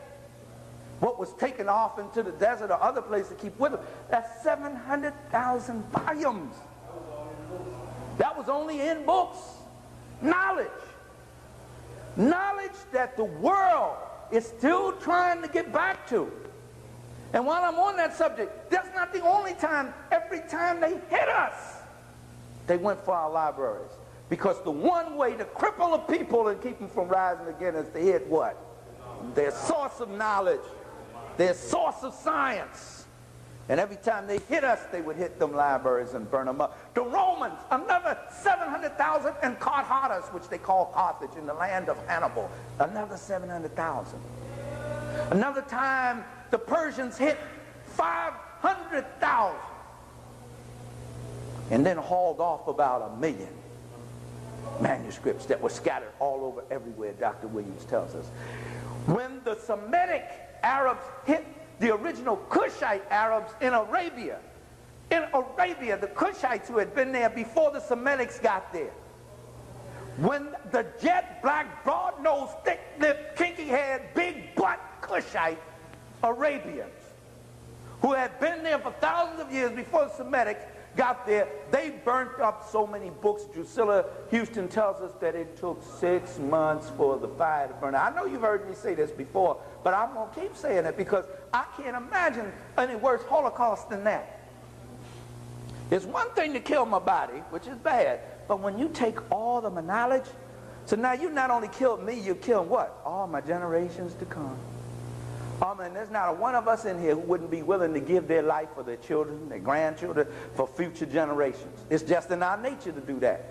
what was taken off into the desert or other places to keep with them. That's 700,000 volumes. That was only in books. Knowledge. Knowledge that the world is still trying to get back to. And while I'm on that subject, that's not the only time. Every time they hit us, they went for our libraries. Because the one way to cripple a people and keep them from rising again is to hit what? Their source of knowledge, their source of science. And every time they hit us, they would hit them libraries and burn them up. The Romans, another 700,000, and Carthage, which they call Carthage, in the land of Hannibal, another 700,000. Another time, the Persians hit 500,000 and then hauled off about 1 million manuscripts that were scattered all over everywhere, Dr. Williams tells us. When the Semitic Arabs hit the original Cushite Arabs in Arabia, the Cushites who had been there before the Semitics got there, when the jet black, broad-nosed, thick-lipped, kinky-haired, big-butt Cushite Arabians who had been there for thousands of years before the Semitics got there, they burnt up so many books. Drusilla Houston tells us that it took 6 months for the fire to burn out. I know you've heard me say this before, but I'm going to keep saying it because I can't imagine any worse Holocaust than that. It's one thing to kill my body, which is bad, but when you take all of my knowledge, so now you not only killed me, you killed what? All my generations to come. And there's not a one of us in here who wouldn't be willing to give their life for their children, their grandchildren, for future generations. It's just in our nature to do that.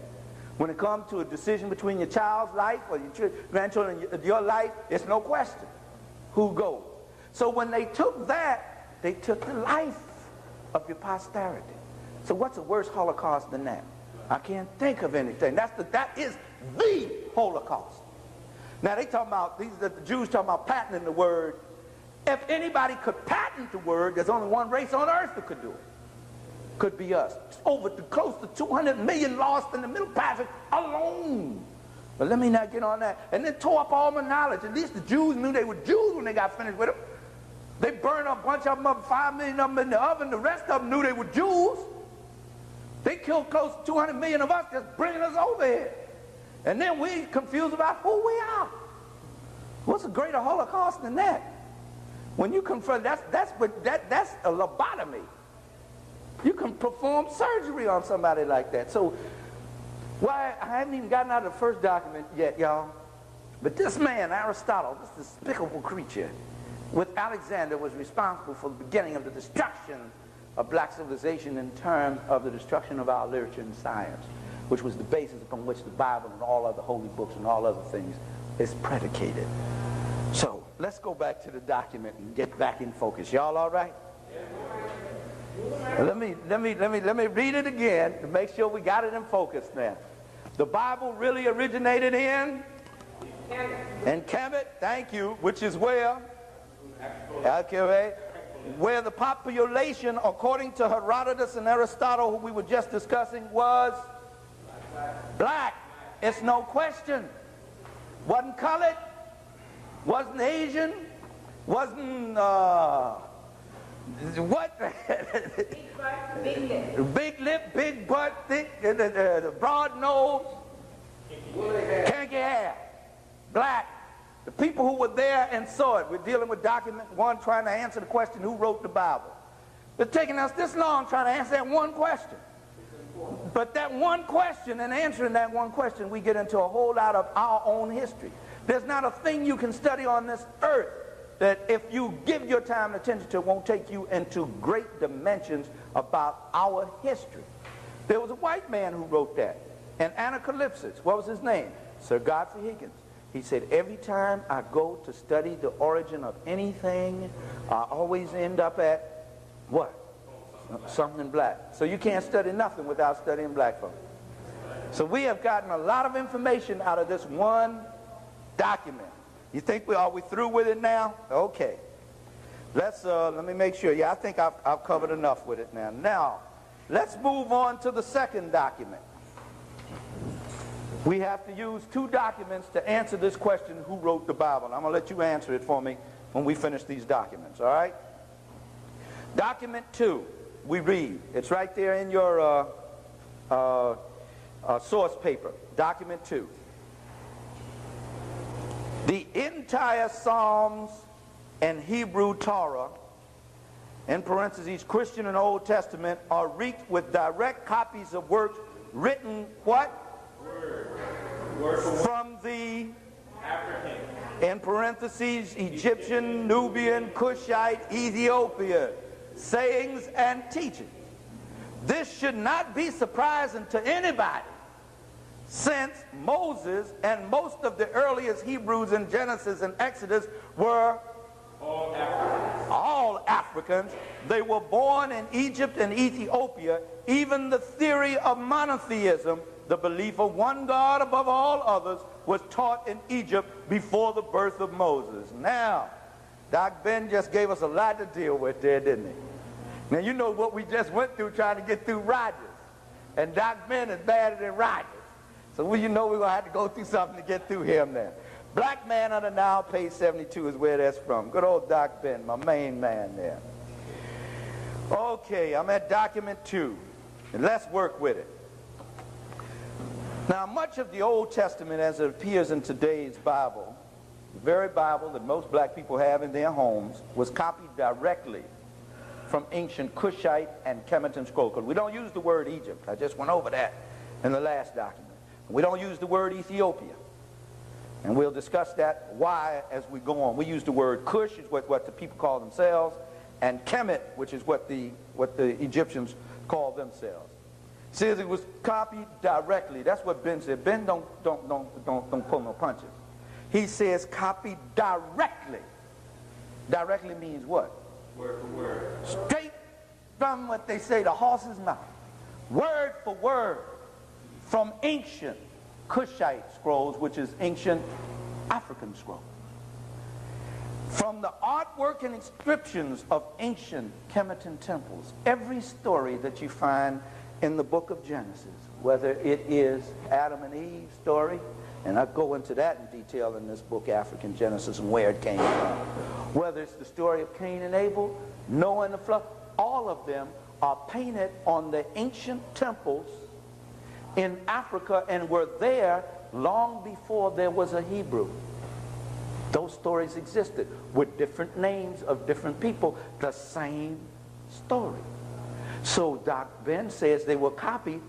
When it comes to a decision between your child's life or your grandchildren, your life, it's no question who goes. So when they took that, they took the life of your posterity. So what's a worse Holocaust than that? I can't think of anything. That is the Holocaust. Now they talking about, the Jews talking about patenting the word. If anybody could patent the word, there's only one race on earth that could do it. Could be us. Over to close to 200 million lost in the Middle Passage alone. But let me not get on that. And then tore up all my knowledge. At least the Jews knew they were Jews when they got finished with them. They burned a bunch of them up, 5 million of them in the oven. The rest of them knew they were Jews. They killed close to 200 million of us just bringing us over here. And then we confused about who we are. What's a greater Holocaust than that? When you confront, that's a lobotomy. You can perform surgery on somebody like that. So, why I haven't even gotten out of the first document yet, y'all. But this man, Aristotle, this despicable creature, with Alexander, was responsible for the beginning of the destruction of black civilization in terms of the destruction of our literature and science, which was the basis upon which the Bible and all other holy books and all other things is predicated. So, let's go back to the document and get back in focus. Y'all all right? Let me read it again to make sure we got it in focus now. The Bible really originated in Kemet, thank you, which is where? Okay, where the population, according to Herodotus and Aristotle, who we were just discussing, was black. It's no question. Wasn't colored, wasn't Asian, wasn't what? Big lip. Big lip, big butt, thick, the broad nose, kinky hair, black. The people who were there and saw it. We're dealing with document one, trying to answer the question, who wrote the Bible? It's taking us this long trying to answer that one question. But that one question, and answering that one question, we get into a whole lot of our own history. There's not a thing you can study on this earth that if you give your time and attention to, it won't take you into great dimensions about our history. There was a white man who wrote that, and Anacalypsis. What was his name? Sir Godfrey Higgins. He said, every time I go to study the origin of anything, I always end up at what? Something black. So you can't study nothing without studying black folk. So we have gotten a lot of information out of this one document. You think are we through with it now? Okay. let me make sure. Yeah, I think I've covered enough with it now. Now, let's move on to the second document. We have to use two documents to answer this question, who wrote the Bible? I'm going to let you answer it for me when we finish these documents, all right? Document 2, we read. It's right there in your source paper. Document 2. The entire Psalms and Hebrew Torah, in parentheses, Christian and Old Testament, are reeked with direct copies of works written, what? Word from the African, in parentheses, Egyptian, Nubian, Cushite, Ethiopia, sayings and teachings. This should not be surprising to anybody, since Moses and most of the earliest Hebrews in Genesis and Exodus were all Africans. All Africans. They were born in Egypt and Ethiopia. Even the theory of monotheism, the belief of one God above all others, was taught in Egypt before the birth of Moses. Now, Doc Ben just gave us a lot to deal with there, didn't he? Now, you know what we just went through trying to get through Rogers. And Doc Ben is better than Rogers. So you know we're going to have to go through something to get through him now. Black Man on the Nile, page 72 is where that's from. Good old Doc Ben, my main man there. Okay, I'm at document 2, and let's work with it. Now, much of the Old Testament as it appears in today's Bible, the very Bible that most black people have in their homes, was copied directly from ancient Cushite and Kemetic scrolls. Because we don't use the word Egypt. I just went over that in the last document. We don't use the word Ethiopia. And we'll discuss that why as we go on. We use the word Cush, is what the people call themselves, and Kemet, which is what the Egyptians call themselves. Says it was copied directly. That's what Ben said. Ben don't pull no punches. He says copied directly. Directly means what? Word for word. Straight from what they say, the horse's mouth. Word for word from ancient Cushite scrolls, which is ancient African scrolls. From the artwork and inscriptions of ancient Kemetic temples, every story that you find in the book of Genesis, whether it is Adam and Eve's story, and I'll go into that in detail in this book, African Genesis, and where it came from. Whether it's the story of Cain and Abel, Noah and the flood, all of them are painted on the ancient temples in Africa and were there long before there was a Hebrew. Those stories existed with different names of different people, the same story. So Doc Ben says they were copied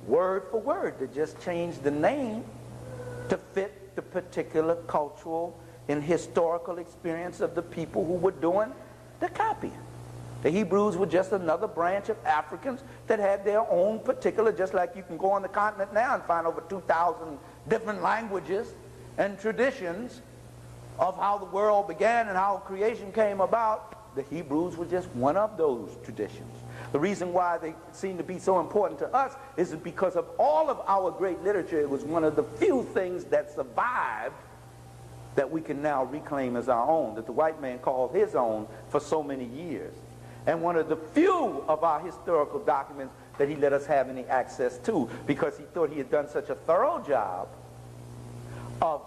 word for word. They just changed the name to fit the particular cultural and historical experience of the people who were doing the copying. The Hebrews were just another branch of Africans that had their own particular, just like you can go on the continent now and find over 2,000 different languages and traditions of how the world began and how creation came about. The Hebrews were just one of those traditions. The reason why they seem to be so important to us is because of all of our great literature. It was one of the few things that survived that we can now reclaim as our own, that the white man called his own for so many years. And one of the few of our historical documents that he let us have any access to, because he thought he had done such a thorough job of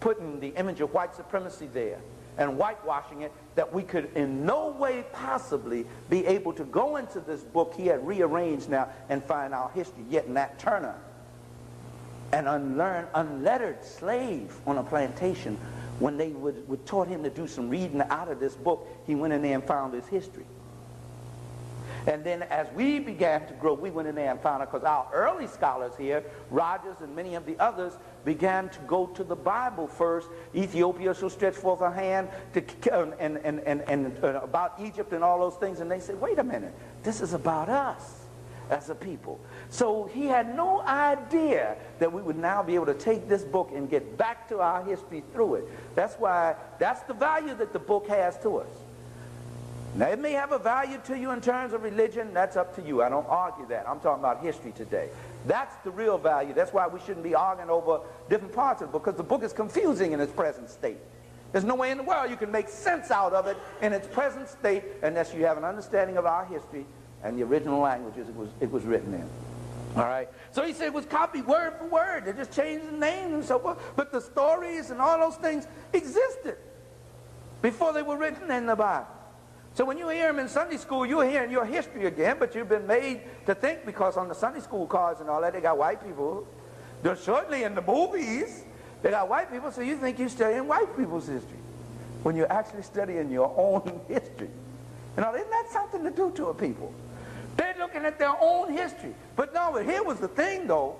putting the image of white supremacy there and whitewashing it, that we could in no way possibly be able to go into this book he had rearranged now and find our history. Yet Nat Turner, an unlettered slave on a plantation, when they would taught him to do some reading out of this book, he went in there and found his history. And then as we began to grow, we went in there and found it, because our early scholars here, Rogers and many of the others, began to go to the Bible first. Ethiopia shall stretch forth her hand to, about Egypt and all those things. And they said, wait a minute, this is about us as a people. So he had no idea that we would now be able to take this book and get back to our history through it. That's the value that the book has to us. Now, it may have a value to you in terms of religion. That's up to you. I don't argue that. I'm talking about history today. That's the real value. That's why we shouldn't be arguing over different parts of it, because the book is confusing in its present state. There's no way in the world you can make sense out of it in its present state unless you have an understanding of our history and the original languages it was written in. All right? So he said it was copied word for word. They just changed the names and so forth. But the stories and all those things existed before they were written in the Bible. So when you hear them in Sunday school, you're hearing your history again, but you've been made to think, because on the Sunday school cards and all that, they got white people. They're certainly in the movies. They got white people, so you think you're studying white people's history when you're actually studying your own history. You know, isn't that something to do to a people? They're looking at their own history. But no, here was the thing, though.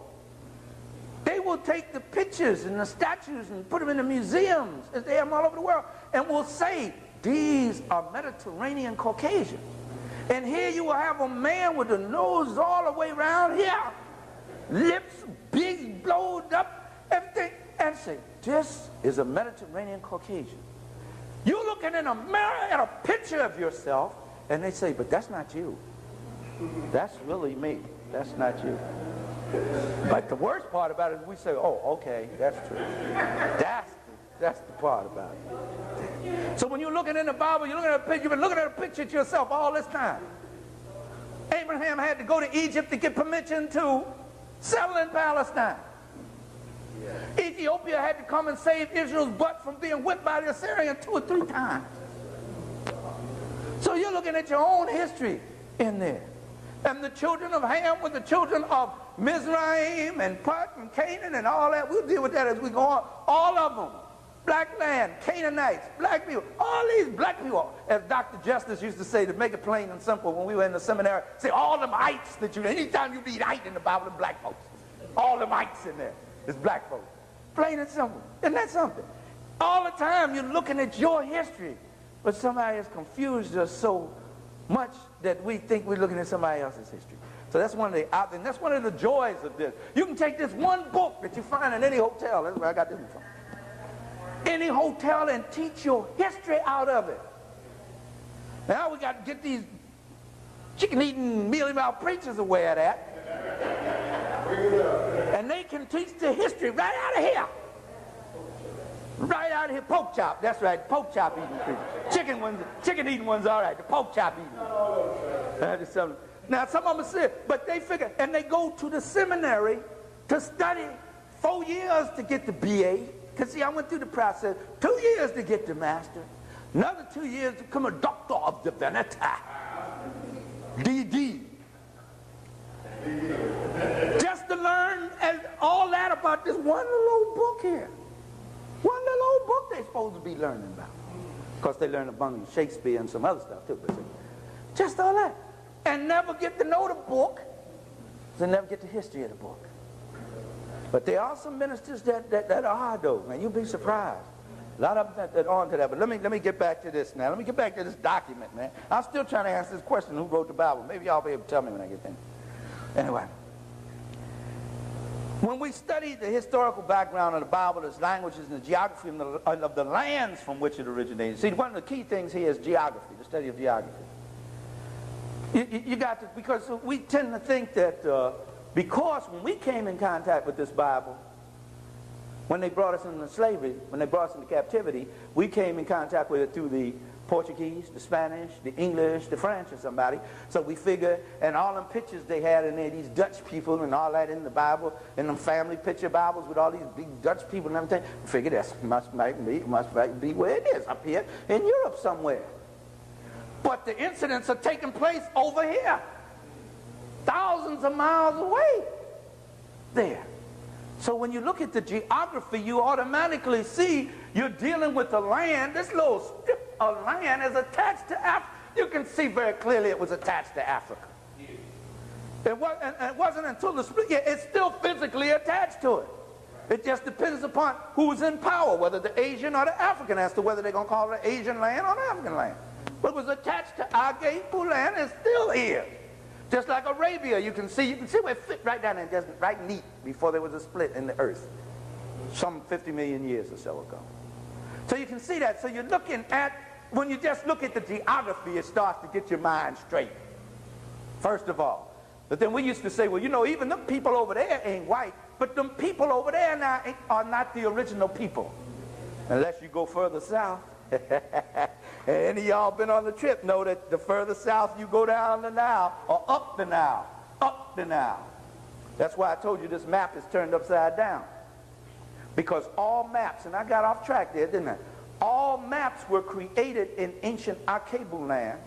They will take the pictures and the statues and put them in the museums, as they have them all over the world, and will say, these are Mediterranean Caucasians. And here you will have a man with the nose all the way around here, lips big, blowed up, everything, and say, this is a Mediterranean Caucasian. You're looking in a mirror at a picture of yourself, and they say, but that's not you. That's really me. That's not you. But the worst part about it is we say, oh, okay, that's true. That's the part about it. So when you're looking in the Bible, you're looking at a picture, you've been looking at a picture of yourself all this time. Abraham had to go to Egypt to get permission to settle in Palestine. Ethiopia had to come and save Israel's butt from being whipped by the Assyrians 2 or 3 times. So you're looking at your own history in there. And the children of Ham were the children of Mizraim and Put and Canaan and all that. We'll deal with that as we go on. All of them. Black land, Canaanites, black people, all these black people, as Dr. Justice used to say, to make it plain and simple when we were in the seminary, say all them ites that you, anytime you read ite in the Bible, it's black folks. All them ites in there is black folks. Plain and simple. Isn't that something? All the time you're looking at your history, but somebody has confused us so much that we think we're looking at somebody else's history. So that's one of the joys of this. You can take this one book that you find in any hotel. That's where I got this one from. Any hotel, and teach your history out of it. Now we got to get these chicken-eating, mealy-mouthed preachers away of that. And they can teach the history right out of here. Right out of here. Pork chop, that's right, pork chop eating preachers. Chicken-eating ones, all right, the pork chop eating. Now some of them say, but they figure, and they go to the seminary to study 4 years to get the BA. Because see, I went through the process, 2 years to get the master, another 2 years to become a doctor of divinity, DD. Just to learn all that about this one little old book here. One little old book they're supposed to be learning about. Of course, they learn about Shakespeare and some other stuff too, but see, just all that. And never get to know the book, so never get the history of the book. But there are some ministers that are hard, though, man. You'll be surprised. A lot of them that are on to that. But let me get back to this now. Let me get back to this document, man. I'm still trying to answer this question, who wrote the Bible? Maybe y'all will be able to tell me when I get there. Anyway. When we study the historical background of the Bible, its languages and the geography of the lands from which it originated. See, one of the key things here is geography, the study of geography. You got to, because we tend to think that because when we came in contact with this Bible, when they brought us into slavery, when they brought us into captivity, we came in contact with it through the Portuguese, the Spanish, the English, the French, or somebody. So we figure, and all them pictures they had in there, these Dutch people and all that in the Bible, and them family picture Bibles with all these big Dutch people and everything, we figure that must be where it is, up here in Europe somewhere. But the incidents are taking place over here, thousands of miles away there. So when you look at the geography, you automatically see you're dealing with the land. This little strip of land is attached to Africa. You can see very clearly it was attached to Africa. It wasn't until the split, it's still physically attached to it. It just depends upon who's in power, whether the Asian or the African, as to whether they're going to call it an Asian land or an African land. But it was attached to our Gaypu land and still is. Just like Arabia, you can see where it fit right down there, just right neat before there was a split in the earth, some 50 million years or so ago. So you can see that. So you're looking at, when you just look at the geography, it starts to get your mind straight, first of all. But then we used to say, well, you know, even them people over there ain't white, but them people over there now are not the original people. Unless you go further south. And any of y'all been on the trip know that the further south you go down the Nile, or up the Nile. That's why I told you this map is turned upside down. Because all maps, and I got off track there, didn't I? All maps were created in ancient Akabul land,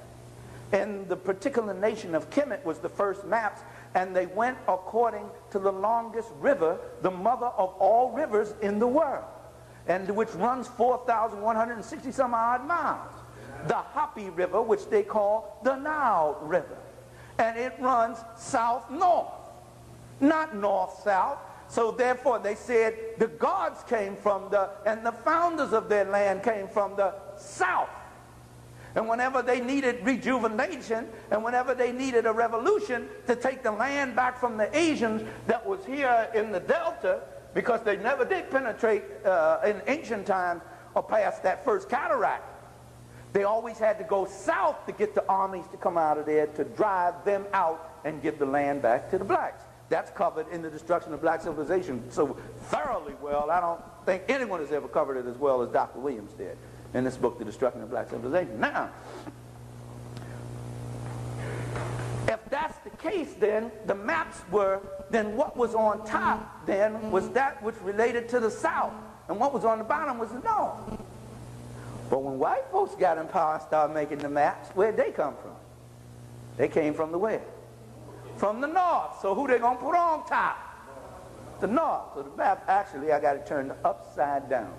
and the particular nation of Kemet was the first maps, and they went according to the longest river, the mother of all rivers in the world, and which runs 4,160 some odd miles. The Hapi River, which they call the Nile River. And it runs south-north, not north-south. So therefore they said the gods came from and the founders of their land came from the south. And whenever they needed rejuvenation, and whenever they needed a revolution to take the land back from the Asians that was here in the Delta, because they never did penetrate in ancient times or past that first cataract, they always had to go south to get the armies to come out of there to drive them out and give the land back to the blacks. That's covered in the destruction of black civilization so thoroughly well. I don't think anyone has ever covered it as well as Dr. Williams did in this book, The Destruction of Black Civilization. Now, if that's the case, then the maps were, then what was on top then was that which related to the south, and what was on the bottom was the north. But when white folks got in power and started making the maps, where'd they come from? They came from the where? From the north. So who they gonna put on top? The north. So the map, actually, I got it turned upside down.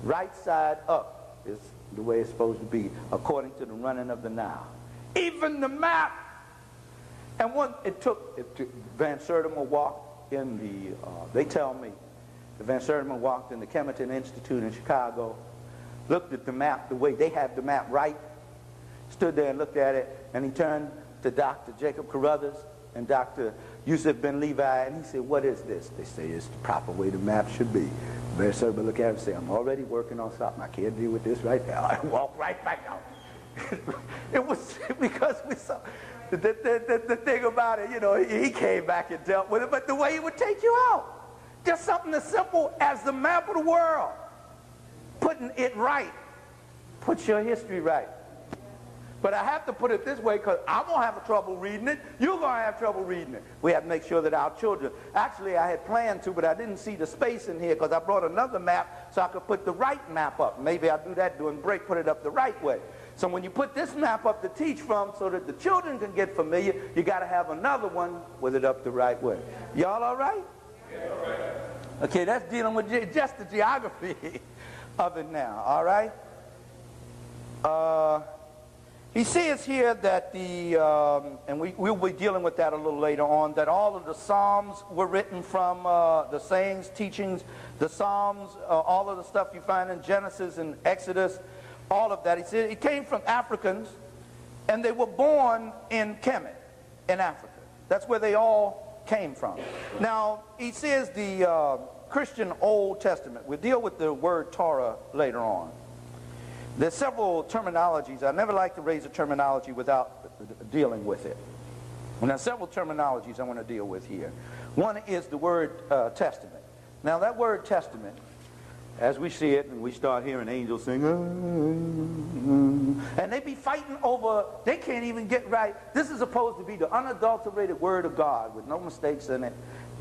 Right side up is the way it's supposed to be, according to the running of the Nile. Even the map. And when it took Van Sertima walked in the, they tell me, the Van Sertima walked in the Kemerton Institute in Chicago, looked at the map the way they have the map right, stood there and looked at it, and he turned to Dr. Jacob Carruthers and Dr. Yusuf Ben Levi, and he said, what is this? They say, it's the proper way the map should be. Van Sertima looked at him and said, I'm already working on something. I can't deal with this right now. I walked right back out. It was because we saw, the thing about it, you know, he came back and dealt with it, but the way he would take you out. Just something as simple as the map of the world. Putting it right. Put your history right. But I have to put it this way because I'm going to have trouble reading it. You're going to have trouble reading it. We have to make sure that our children, actually I had planned to, but I didn't see the space in here because I brought another map so I could put the right map up. Maybe I'll do that during break, put it up the right way. So when you put this map up to teach from so that the children can get familiar, you got to have another one with it up the right way. Y'all all right? Yeah, all right. Okay, that's dealing with just the geography of it now, all right? He says here that and we'll be dealing with that a little later on, that all of the Psalms were written from the sayings, teachings, the Psalms, all of the stuff you find in Genesis and Exodus, all of that. He said it came from Africans, and they were born in Kemet, in Africa. That's where they all came from. Now, he says the Christian Old Testament. We'll deal with the word Torah later on. There's several terminologies. I never like to raise a terminology without dealing with it. And there's several terminologies I want to deal with here. One is the word testament. Now that word testament, as we see it, and we start hearing angels sing, and they be fighting over, they can't even get right. This is supposed to be the unadulterated word of God with no mistakes in it,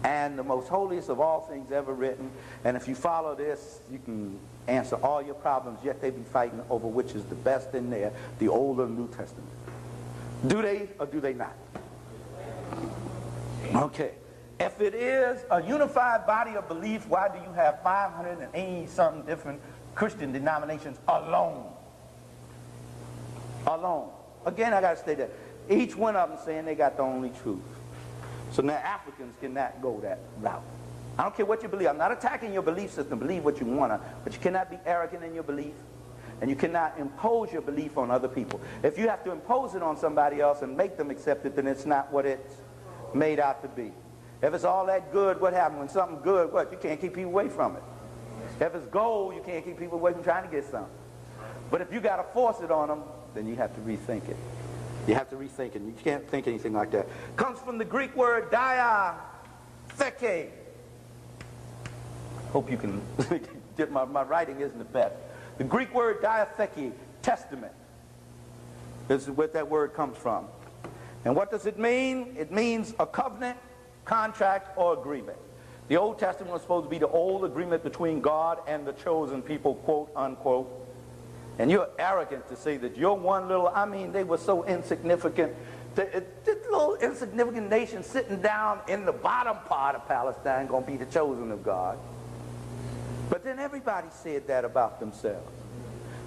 and the most holiest of all things ever written. And if you follow this, you can answer all your problems, yet they be fighting over which is the best in there, the Old or New Testament. Do they or do they not? Okay. If it is a unified body of belief, why do you have 580-something different Christian denominations alone? Alone. Again, I got to say that. Each one of them saying they got the only truth. So now Africans cannot go that route. I don't care what you believe. I'm not attacking your belief system. Believe what you want to, but you cannot be arrogant in your belief, and you cannot impose your belief on other people. If you have to impose it on somebody else and make them accept it, then it's not what it's made out to be. If it's all that good, what happens? When something's good, what? You can't keep people away from it. If it's gold, you can't keep people away from trying to get something. But if you got to force it on them, then you have to rethink it. You have to rethink it. You can't think anything like that. Comes from the Greek word diatheke. Hope you can my writing isn't the best. The Greek word diatheke, testament. This is where that word comes from. And what does it mean? It means a covenant, contract, or agreement. The Old Testament was supposed to be the old agreement between God and the chosen people, quote, unquote. And you're arrogant to say that you're one little, I mean, they were so insignificant. This little insignificant nation sitting down in the bottom part of Palestine going to be the chosen of God. But then everybody said that about themselves.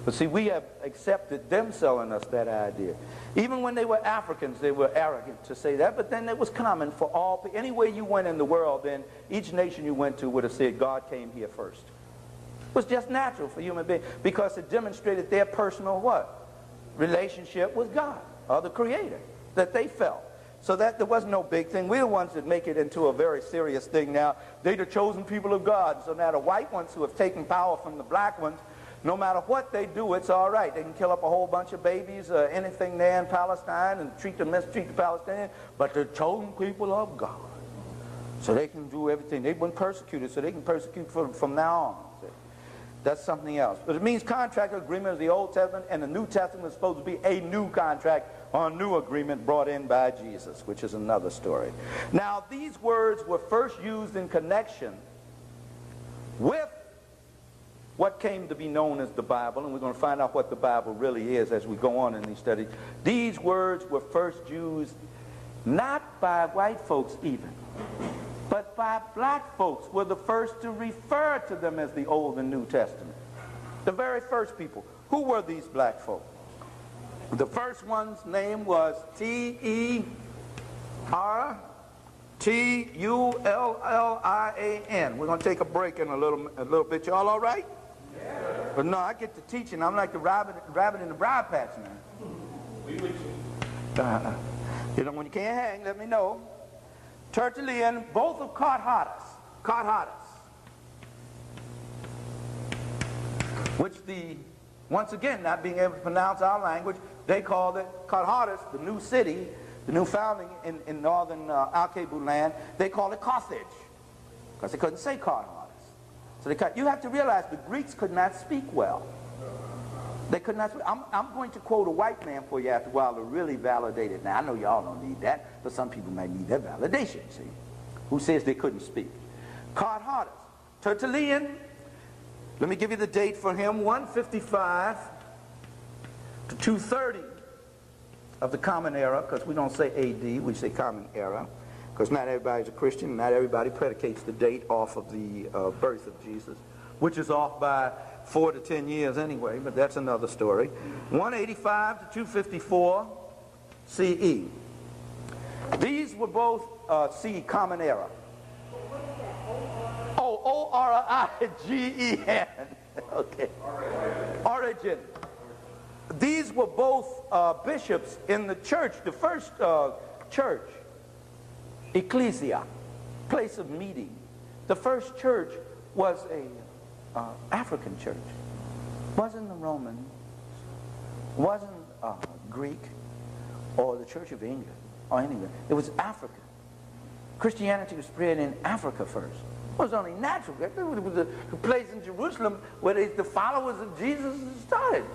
But see, we have accepted them selling us that idea. Even when they were Africans, they were arrogant to say that, but then it was common for all people. Anywhere you went in the world, then each nation you went to would have said, God came here first. It was just natural for human beings because it demonstrated their personal what? Relationship with God, or the Creator, that they felt. So that there was no big thing. We're the ones that make it into a very serious thing now. They're the chosen people of God. So now the white ones who have taken power from the black ones, no matter what they do, it's all right. They can kill up a whole bunch of babies, anything there in Palestine, and mistreat the Palestinians, but they're chosen people of God. So they can do everything. They've been persecuted, so they can persecute from now on. See? That's something else. But it means contract or agreement of the Old Testament, and the New Testament is supposed to be a new contract or a new agreement brought in by Jesus, which is another story. Now, these words were first used in connection with what came to be known as the Bible, and we're going to find out what the Bible really is as we go on in these studies. These words were first used not by white folks even, but by black folks were the first to refer to them as the Old and New Testament. The very first people. Who were these black folk? The first one's name was T-E-R-T-U-L-L-I-A-N. We're going to take a break in a little bit. Y'all all right? Yeah. But no, I get to teaching. I'm like the rabbit in the briar patch, man. We with you. You know, when you can't hang, let me know. Tertullian, both of Cartatus, which once again, not being able to pronounce our language, they called it Cartatus, the new city, the new founding in northern Al-Qabu land. They called it Carthage, because they couldn't say Cartatus. So you have to realize the Greeks could not speak well. They could not speak. I'm going to quote a white man for you after a while to really validate it. Now, I know y'all don't need that, but some people might need that validation, see, who says they couldn't speak. Cartatus, Tertullian, let me give you the date for him, 155 to 230 of the Common Era, because we don't say AD, we say Common Era, because not everybody's a Christian, not everybody predicates the date off of the birth of Jesus, which is off by 4 to 10 years anyway, but that's another story. 185 to 254 CE. These were both Common Era. Oh, O-R-I-G-E-N. Okay. Origin. These were both bishops in the church, the first church, ecclesia, place of meeting. The first church was a African church. Wasn't the Roman, wasn't Greek, or the Church of England, or anything. It was African. Christianity was spread in Africa first. It was only natural. It was a place in Jerusalem where the followers of Jesus started.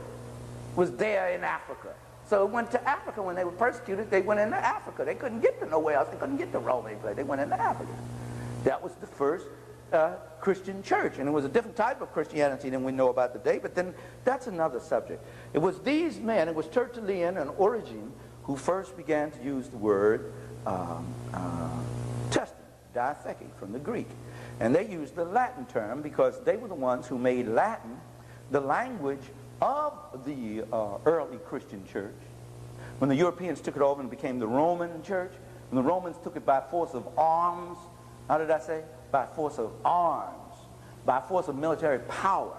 Was there in Africa. So it went to Africa. When they were persecuted, they went into Africa. They couldn't get to nowhere else. They couldn't get to Rome anywhere. They went into Africa. That was the first Christian church. And it was a different type of Christianity than we know about today, but then that's another subject. It was these men, it was Tertullian and Origen, who first began to use the word testament, diatheke, from the Greek. And they used the Latin term because they were the ones who made Latin the language of the early Christian church. When the Europeans took it over and became the Roman church, when the Romans took it by force of arms, how did I say? By force of arms, by force of military power.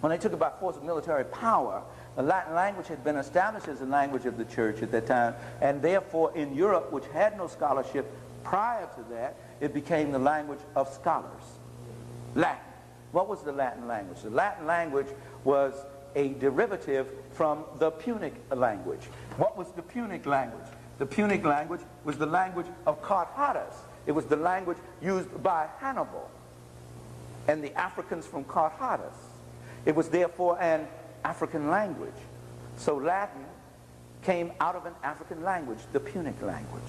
When they took it by force of military power, the Latin language had been established as the language of the church at that time, and therefore in Europe, which had no scholarship prior to that, it became the language of scholars. Latin. What was the Latin language? The Latin language was a derivative from the Punic language. What was the Punic language? The Punic language was the language of Cartatus. It was the language used by Hannibal. and the Africans from Carthatus. It was therefore an African language. So Latin came out of an African language, the Punic language.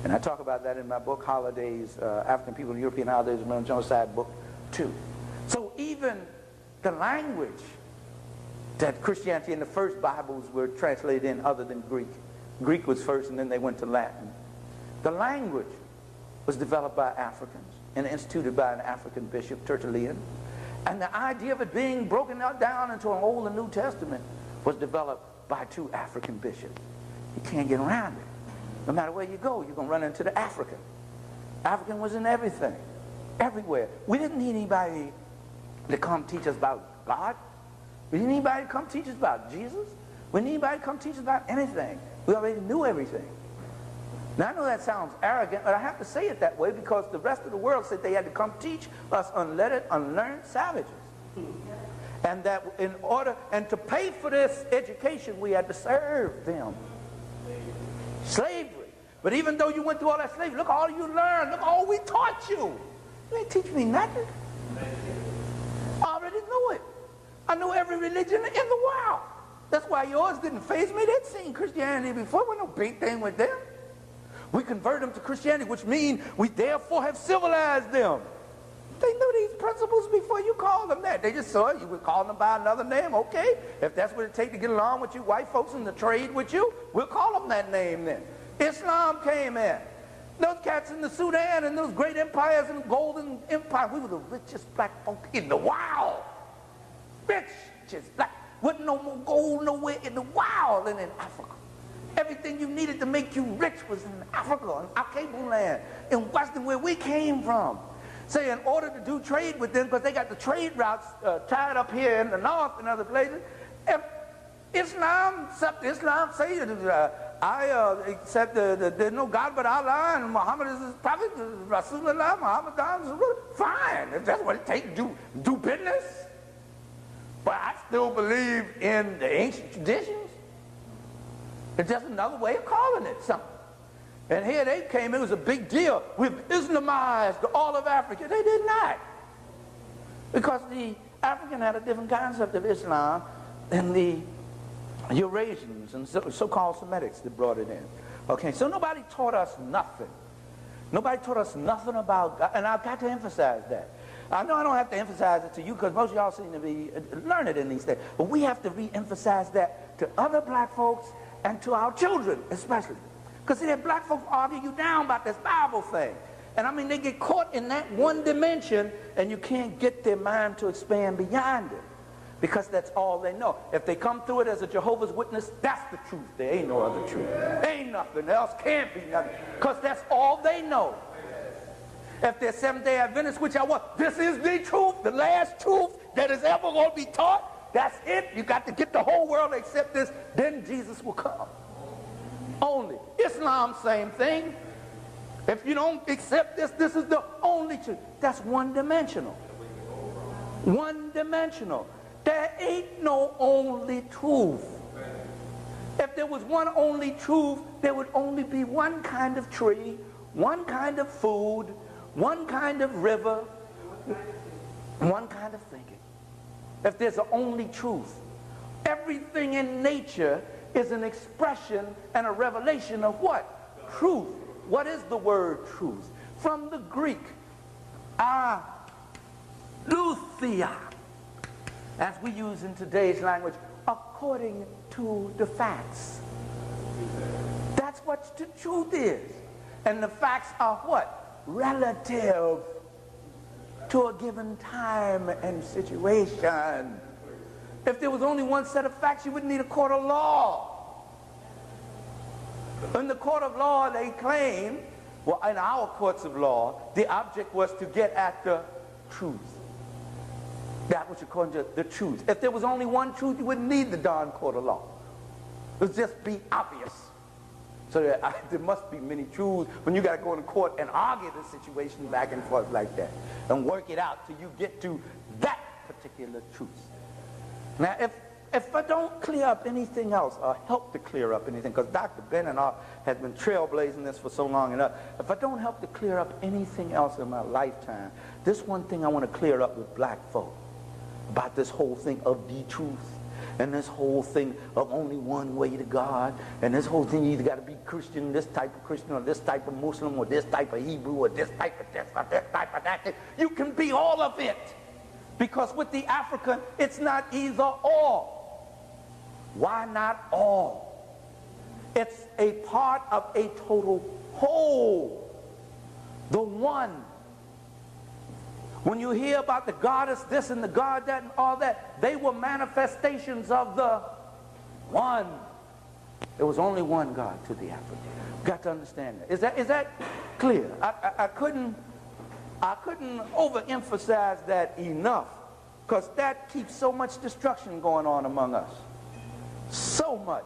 And I talk about that in my book, Holidays, African People in European Holidays, Genocide, Book 2. So even the language that Christianity and the first Bibles were translated in other than Greek. Greek was first and then they went to Latin. The language was developed by Africans and instituted by an African bishop, Tertullian. And the idea of it being broken down into an Old and New Testament was developed by 2 African bishops. You can't get around it. No matter where you go, you're going to run into the African. African was in everything, everywhere. We didn't need anybody to come teach us about God. We didn't need anybody to come teach us about Jesus. We didn't need anybody to come teach us about anything. We already knew everything. Now, I know that sounds arrogant, but I have to say it that way because the rest of the world said they had to come teach us unlettered, unlearned savages. And that in order, and to pay for this education, we had to serve them. Slavery. But even though you went through all that slavery, look all you learned. Look all we taught you. You ain't teach me nothing. I already knew it. I knew every religion in the world. That's why yours didn't faze me. They'd seen Christianity before. There was no big thing with them. We convert them to Christianity, which means we therefore have civilized them. They knew these principles before you called them that. They just saw you would call them by another name. Okay, if that's what it takes to get along with you white folks and to trade with you, we'll call them that name then. Islam came in. Those cats in the Sudan and those great empires and golden empire, we were the richest black folk in the world. Richest black. Wasn't no more gold nowhere in the world than in Africa. Everything you needed to make you rich was in Africa, in our cable land, in Western, where we came from. Say, in order to do trade with them, because they got the trade routes tied up here in the north and other places, if Islam say I accept there's no God but Allah and Muhammad is his prophet, Rasulullah, Muhammad is fine. If that's what it takes to do business. But I still believe in the ancient traditions. It's just another way of calling it something. And here they came, it was a big deal. We've Islamized all of Africa. They did not. Because the African had a different concept of Islam than the Eurasians and so-called Semitics that brought it in. Okay, so nobody taught us nothing. Nobody taught us nothing about God, and I've got to emphasize that. I know I don't have to emphasize it to you because most of y'all seem to be learned in these things, but we have to re-emphasize that to other black folks and to our children especially. Because see, that black folks argue you down about this Bible thing. And I mean, they get caught in that one dimension and you can't get their mind to expand beyond it. Because that's all they know. If they come through it as a Jehovah's Witness, that's the truth. There ain't no other truth. Ain't nothing else, can't be nothing. Because that's all they know. If they're Seventh-day Adventists, which I want, this is the truth, the last truth that is ever going to be taught. That's it. You got to get the whole world to accept this, then Jesus will come. Only. Islam, same thing. If you don't accept this, this is the only truth. That's one-dimensional. One-dimensional. There ain't no only truth. If there was one only truth, there would only be one kind of tree, one kind of food, one kind of river, one kind of thinking. If there's an only truth, everything in nature is an expression and a revelation of what? Truth. What is the word truth? From the Greek, aletheia, as we use in today's language, according to the facts. That's what the truth is. And the facts are what? Relative to a given time and situation. If there was only one set of facts, you wouldn't need a court of law. In the court of law, they claim, well, in our courts of law, the object was to get at the truth. That which according to the truth. If there was only one truth, you wouldn't need the darn court of law. It would just be obvious. So there must be many truths when you got to go in court and argue the situation back and forth like that and work it out till you get to that particular truth. Now, if I don't clear up anything else or help to clear up anything, because Dr. Beninoff has been trailblazing this for so long enough, if I don't help to clear up anything else in my lifetime, this one thing I want to clear up with black folk about this whole thing of the truth, and this whole thing of only one way to God, and this whole thing you either got to be Christian, this type of Christian, or this type of Muslim, or this type of Hebrew, or this type of this, or this type of that. You can be all of it. Because with the African, it's not either or. Why not all? It's a part of a total whole. The one. When you hear about the goddess this and the god that and all that, they were manifestations of the one. There was only one God to the African. You've got to understand that. Is that clear? I couldn't overemphasize that enough, because that keeps so much destruction going on among us. So much.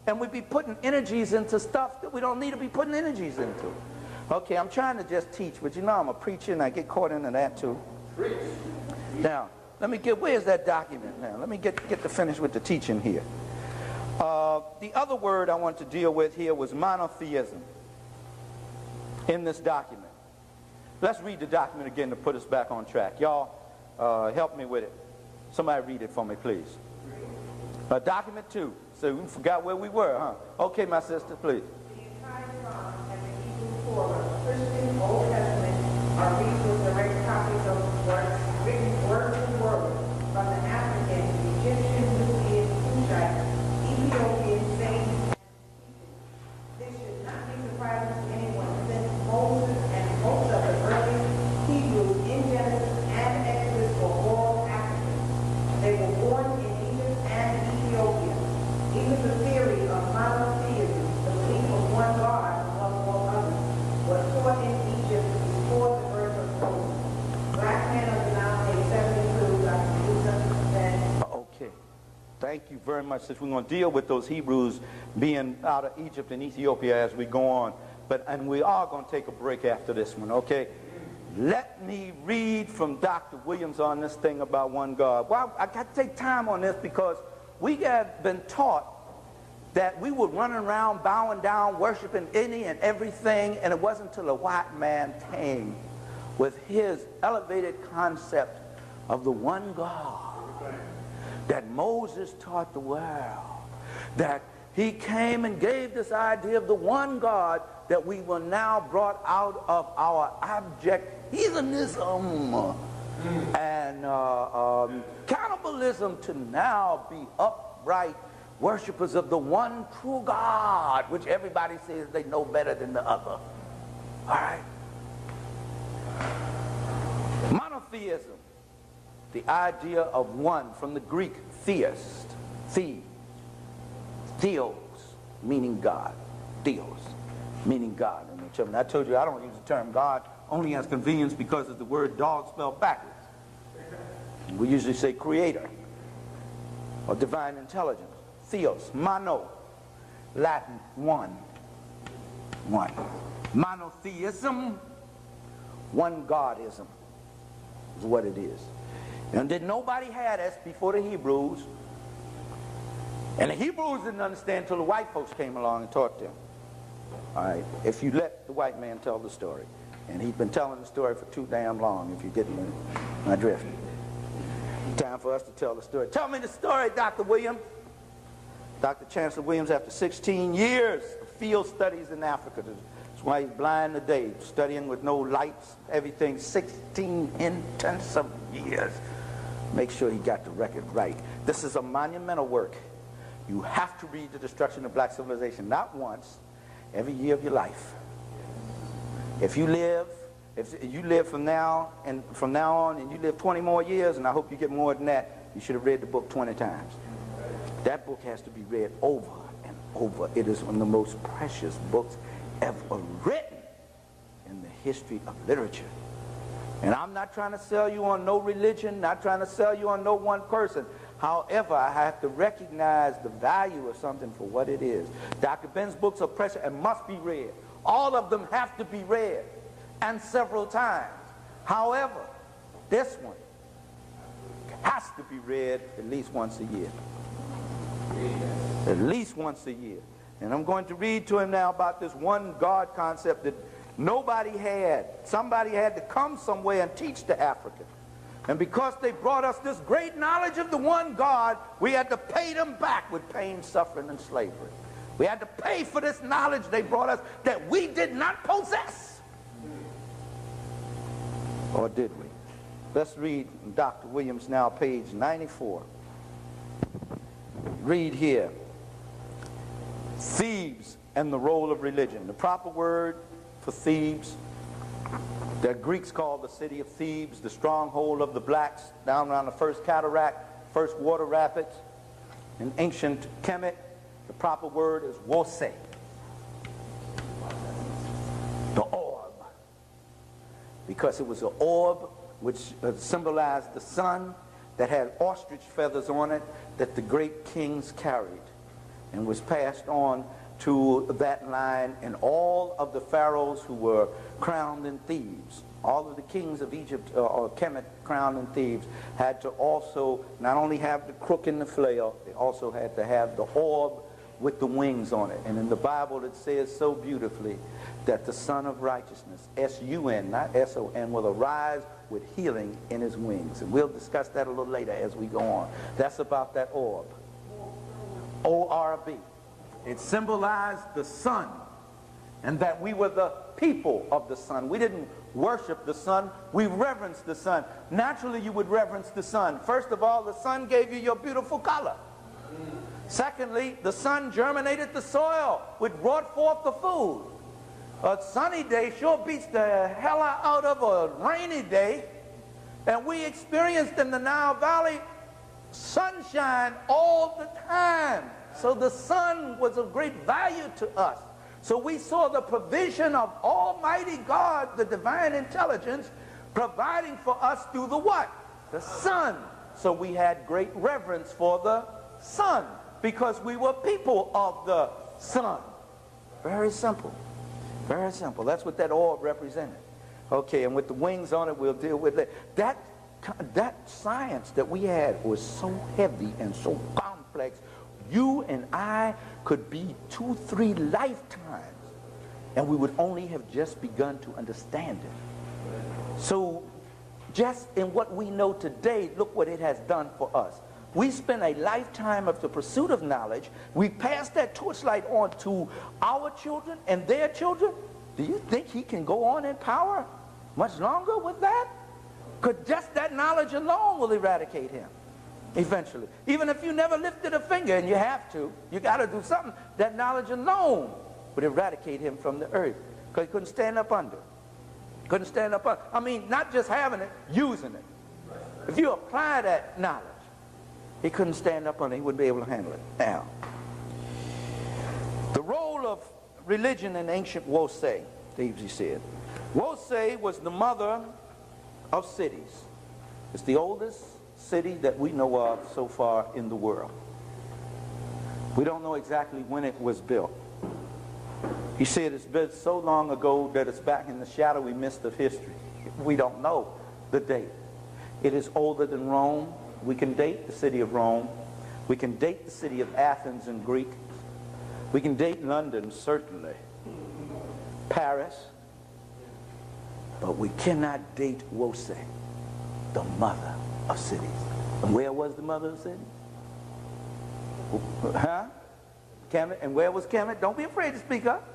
And we be putting energies into stuff that we don't need to be putting energies into. Okay, I'm trying to just teach, but you know I'm a preacher and I get caught into that too. Now, let me get, where's that document now? Let me get to finish with the teaching here. The other word I want to deal with here was monotheism in this document. Let's read the document again to put us back on track. Y'all help me with it. Somebody read it for me, please. Document 2. So we forgot where we were, huh? Okay, my sister, please. Christian Old Testament are read with direct copies of words, written word for word from the African, Egyptian, Nubian, Cushite, Ethiopian, Saint, this should not be surprising to anyone, since Moses and most of the early Hebrews in Genesis and Exodus were all Africans. They were born in Egypt and Ethiopia. Even the theory of monotheism, the belief of one God above all others, was taught in Egypt before the birth of Moses. Black men of the Nile, page 72, Dr. Okay. Thank you very much. Since we're going to deal with those Hebrews being out of Egypt and Ethiopia as we go on. And we are going to take a break after this one, okay? Let me read from Dr. Williams on this thing about one God. Well, I got to take time on this because we have been taught that we were running around bowing down, worshiping any and everything, and it wasn't until a white man came with his elevated concept of the one God that Moses taught the world, that he came and gave this idea of the one God that we were now brought out of our abject heathenism and cannibalism to now be upright worshipers of the one true God, which everybody says they know better than the other. All right? Monotheism, the idea of one, from the Greek theist, theos, meaning God, theos, meaning God. And I told you I don't use the term God only as convenience because of the word dog spelled backwards. We usually say creator or divine intelligence. Theos, mono, Latin, one. Monotheism, one Godism is what it is. And did nobody had us before the Hebrews. And the Hebrews didn't understand until the white folks came along and taught them. All right, if you let the white man tell the story. And he's been telling the story for too damn long, if you get my drift. Time for us to tell the story. Tell me the story, Dr. Williams. Dr. Chancellor Williams, after 16 years of field studies in Africa, that's why he's blind today, studying with no lights, everything, 16 intensive years. Make sure he got the record right. This is a monumental work. You have to read The Destruction of Black Civilization, not once, every year of your life. If you live from now on, and you live 20 more years, and I hope you get more than that, you should have read the book 20 times. That book has to be read over and over. It is one of the most precious books ever written in the history of literature. And I'm not trying to sell you on no religion, not trying to sell you on no one person. However, I have to recognize the value of something for what it is. Dr. Ben's books are precious and must be read. All of them have to be read, and several times. However, this one has to be read at least once a year. At least once a year. And I'm going to read to him now about this one God concept that Nobody had. Somebody had to come somewhere and teach the African. And because they brought us this great knowledge of the one God, we had to pay them back with pain, suffering, and slavery. We had to pay for this knowledge they brought us that we did not possess. Or did we? Let's read Dr. Williams now, page 94. Read here. Thebes and the role of religion. The proper word for Thebes, the Greeks called the city of Thebes the stronghold of the blacks down around the first cataract, first water rapids. In ancient Kemet, the proper word is Wose, the orb, because it was an orb which symbolized the sun that had ostrich feathers on it that the great kings carried and was passed on to that line, and all of the pharaohs who were crowned in Thebes, all of the kings of Egypt or Kemet crowned in Thebes, had to also not only have the crook and the flail, they also had to have the orb with the wings on it. And in the Bible it says so beautifully that the Son of Righteousness, S-U-N, not S-O-N, will arise with healing in his wings. And we'll discuss that a little later as we go on. That's about that orb. O-R-B. It symbolized the sun, and that we were the people of the sun. We didn't worship the sun, we reverenced the sun. Naturally, you would reverence the sun. First of all, the sun gave you your beautiful color. Secondly, the sun germinated the soil, which brought forth the food. A sunny day sure beats the hell out of a rainy day, and we experienced in the Nile Valley sunshine all the time. So the sun was of great value to us. So we saw the provision of Almighty God, the divine intelligence, providing for us through the what? The sun. So we had great reverence for the sun because we were people of the sun. Very simple. Very simple. That's what that orb represented. Okay, and with the wings on it, we'll deal with it. That science that we had was so heavy and so complex. You and I could be 2-3 lifetimes, and we would only have just begun to understand it. So just in what we know today, look what it has done for us. We spent a lifetime of the pursuit of knowledge. We passed that torchlight on to our children and their children. Do you think he can go on in power much longer with that? Because just that knowledge alone will eradicate him. Eventually. Even if you never lifted a finger, and you have to, you got to do something, that knowledge alone would eradicate him from the earth. Because he couldn't stand up under. Couldn't stand up under. I mean, not just having it, using it. If you apply that knowledge, he couldn't stand up under it. He wouldn't be able to handle it. Now, the role of religion in ancient Wose, Thebes, he said. Wose was the mother of cities. It's the oldest city that we know of so far in the world. We don't know exactly when it was built. He said it's built so long ago that it's back in the shadowy mist of history. We don't know the date. It is older than Rome. We can date the city of Rome. We can date the city of Athens in Greek. We can date London, certainly. Paris. But we cannot date Wose, the mother of cities. And where was the mother of cities? Huh? Kemet. And where was Kemet? Don't be afraid to speak up.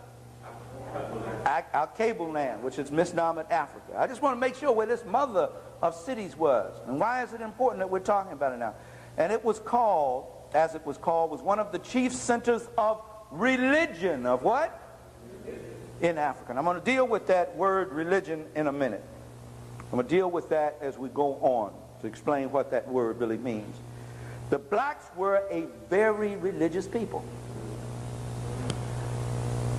Our cable land, which is misnomered Africa. I just want to make sure where this mother of cities was. And why is it important that we're talking about it now? And it was called, as it was called, was one of the chief centers of religion. Of what? In Africa. And I'm going to deal with that word religion in a minute. I'm going to deal with that as we go on to explain what that word really means. The blacks were a very religious people.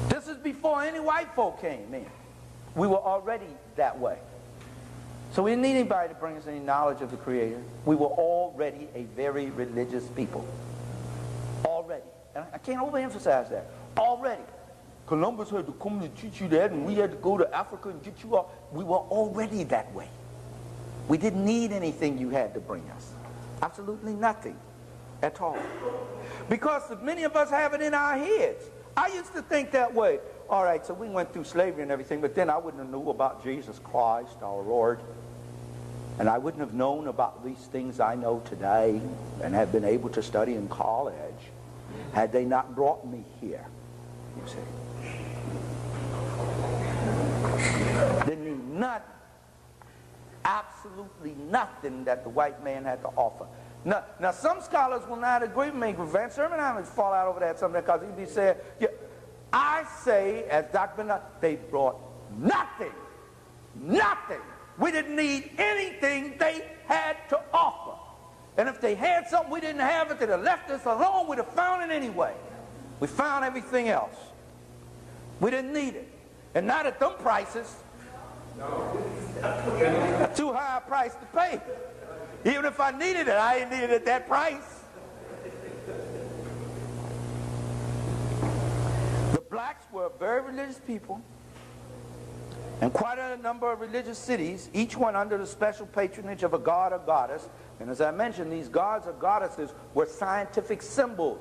This is before any white folk came in. We were already that way. So we didn't need anybody to bring us any knowledge of the Creator. We were already a very religious people. Already. And I can't overemphasize that. Already. Columbus had to come to teach you that, and we had to go to Africa and get you out. We were already that way. We didn't need anything you had to bring us. Absolutely nothing at all. Because many of us have it in our heads. I used to think that way. all right, so we went through slavery and everything, but then I wouldn't have knew about Jesus Christ, our Lord. And I wouldn't have known about these things I know today and have been able to study in college had they not brought me here, you see. Didn't mean nothing, absolutely nothing that the white man had to offer. Now some scholars will not agree with me. Van Sermonheim would fall out over that something because he'd be saying, yeah, I say, as Dr. Bernard, they brought nothing. Nothing. We didn't need anything they had to offer. And if they had something we didn't have, if they'd have left us alone, we'd have found it anyway. We found everything else. We didn't need it. And not at them prices. Too high a price to pay. Even if I needed it, I didn't need it at that price. The blacks were very religious people. And quite a number of religious cities, each one under the special patronage of a god or goddess. And as I mentioned, these gods or goddesses were scientific symbols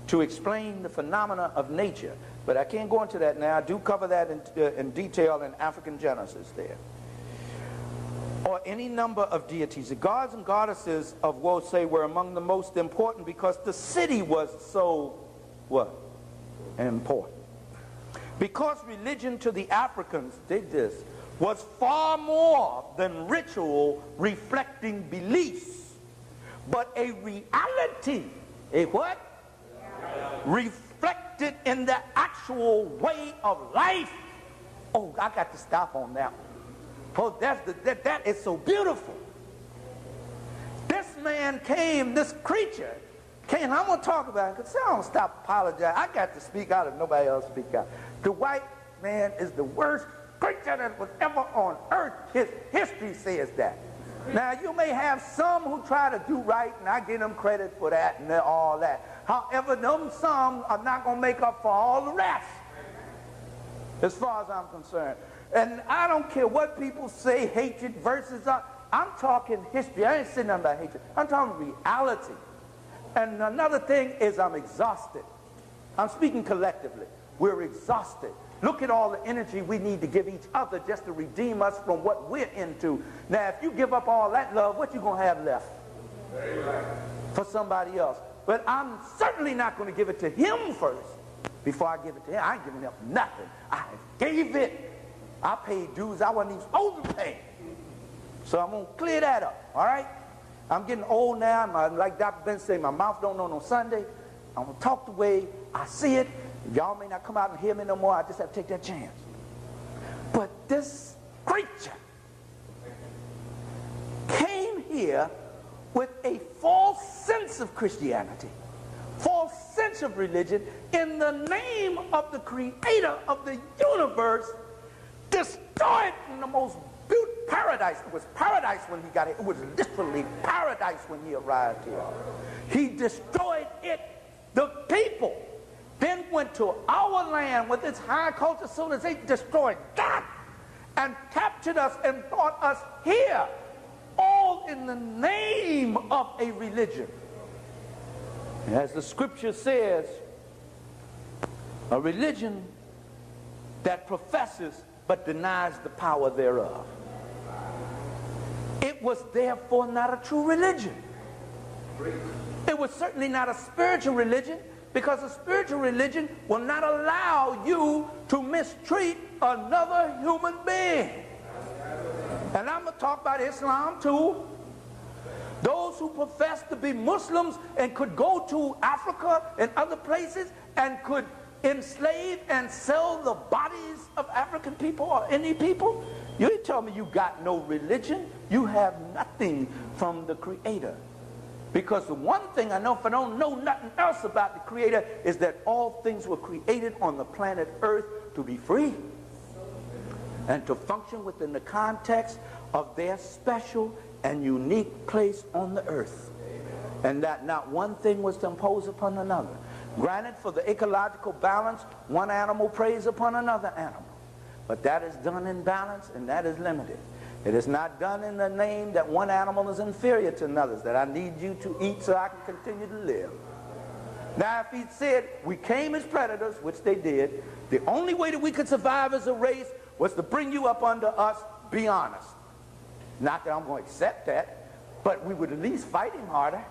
to explain the phenomena of nature. But I can't go into that now. I do cover that in detail in African Genesis there. Or any number of deities. The gods and goddesses of woe say were among the most important because the city was so, what? Important. Because religion to the Africans, dig this, was far more than ritual reflecting beliefs, but a reality, a what? Reflected in the actual way of life. Oh, I got to stop on that one. Oh, that is so beautiful. This man came, this creature came, I'm going to talk about it because I don't stop apologizing. I got to speak out if nobody else speak out. The white man is the worst creature that was ever on earth. His history says that. Now, you may have some who try to do right, and I give them credit for that and all that. However, them some are not going to make up for all the rest, as far as I'm concerned. And I don't care what people say, hatred versus, I'm talking history. I ain't saying nothing about hatred. I'm talking reality. And another thing is I'm exhausted. I'm speaking collectively. We're exhausted. Look at all the energy we need to give each other just to redeem us from what we're into. Now, if you give up all that love, what you going to have left? For somebody else. But I'm certainly not going to give it to him first before I give it to him. I ain't giving up nothing. I gave it. I paid dues I wasn't even supposed to pay. So I'm going to clear that up, all right? I'm getting old now. Like Dr. Ben said, my mouth don't know no Sunday. I'm going to talk the way I see it. Y'all may not come out and hear me no more. I just have to take that chance. But this creature came here with a false sense of Christianity, false sense of religion, in the name of the creator of the universe, destroyed in the most beautiful paradise. It was paradise when he got here. It was literally paradise when he arrived here. He destroyed it. The people then went to our land with its high culture civilization, destroyed that, and captured us and brought us here, all in the name of a religion. And as the scripture says, a religion that professes but denies the power thereof. It was therefore not a true religion. It was certainly not a spiritual religion, because a spiritual religion will not allow you to mistreat another human being. And I'm going to talk about Islam too. Those who profess to be Muslims and could go to Africa and other places and could enslave and sell the bodies of African people or any people, you ain't tell me you got no religion. You have nothing from the Creator. Because the one thing I know, if I don't know nothing else about the Creator, is that all things were created on the planet Earth to be free and to function within the context of their special and unique place on the earth. And that not one thing was to impose upon another. Granted, for the ecological balance, one animal preys upon another animal. But that is done in balance, and that is limited. It is not done in the name that one animal is inferior to another, that I need you to eat so I can continue to live. Now, if he said we came as predators, which they did, the only way that we could survive as a race was to bring you up under us, be honest. Not that I'm going to accept that, but we would at least fight him harder.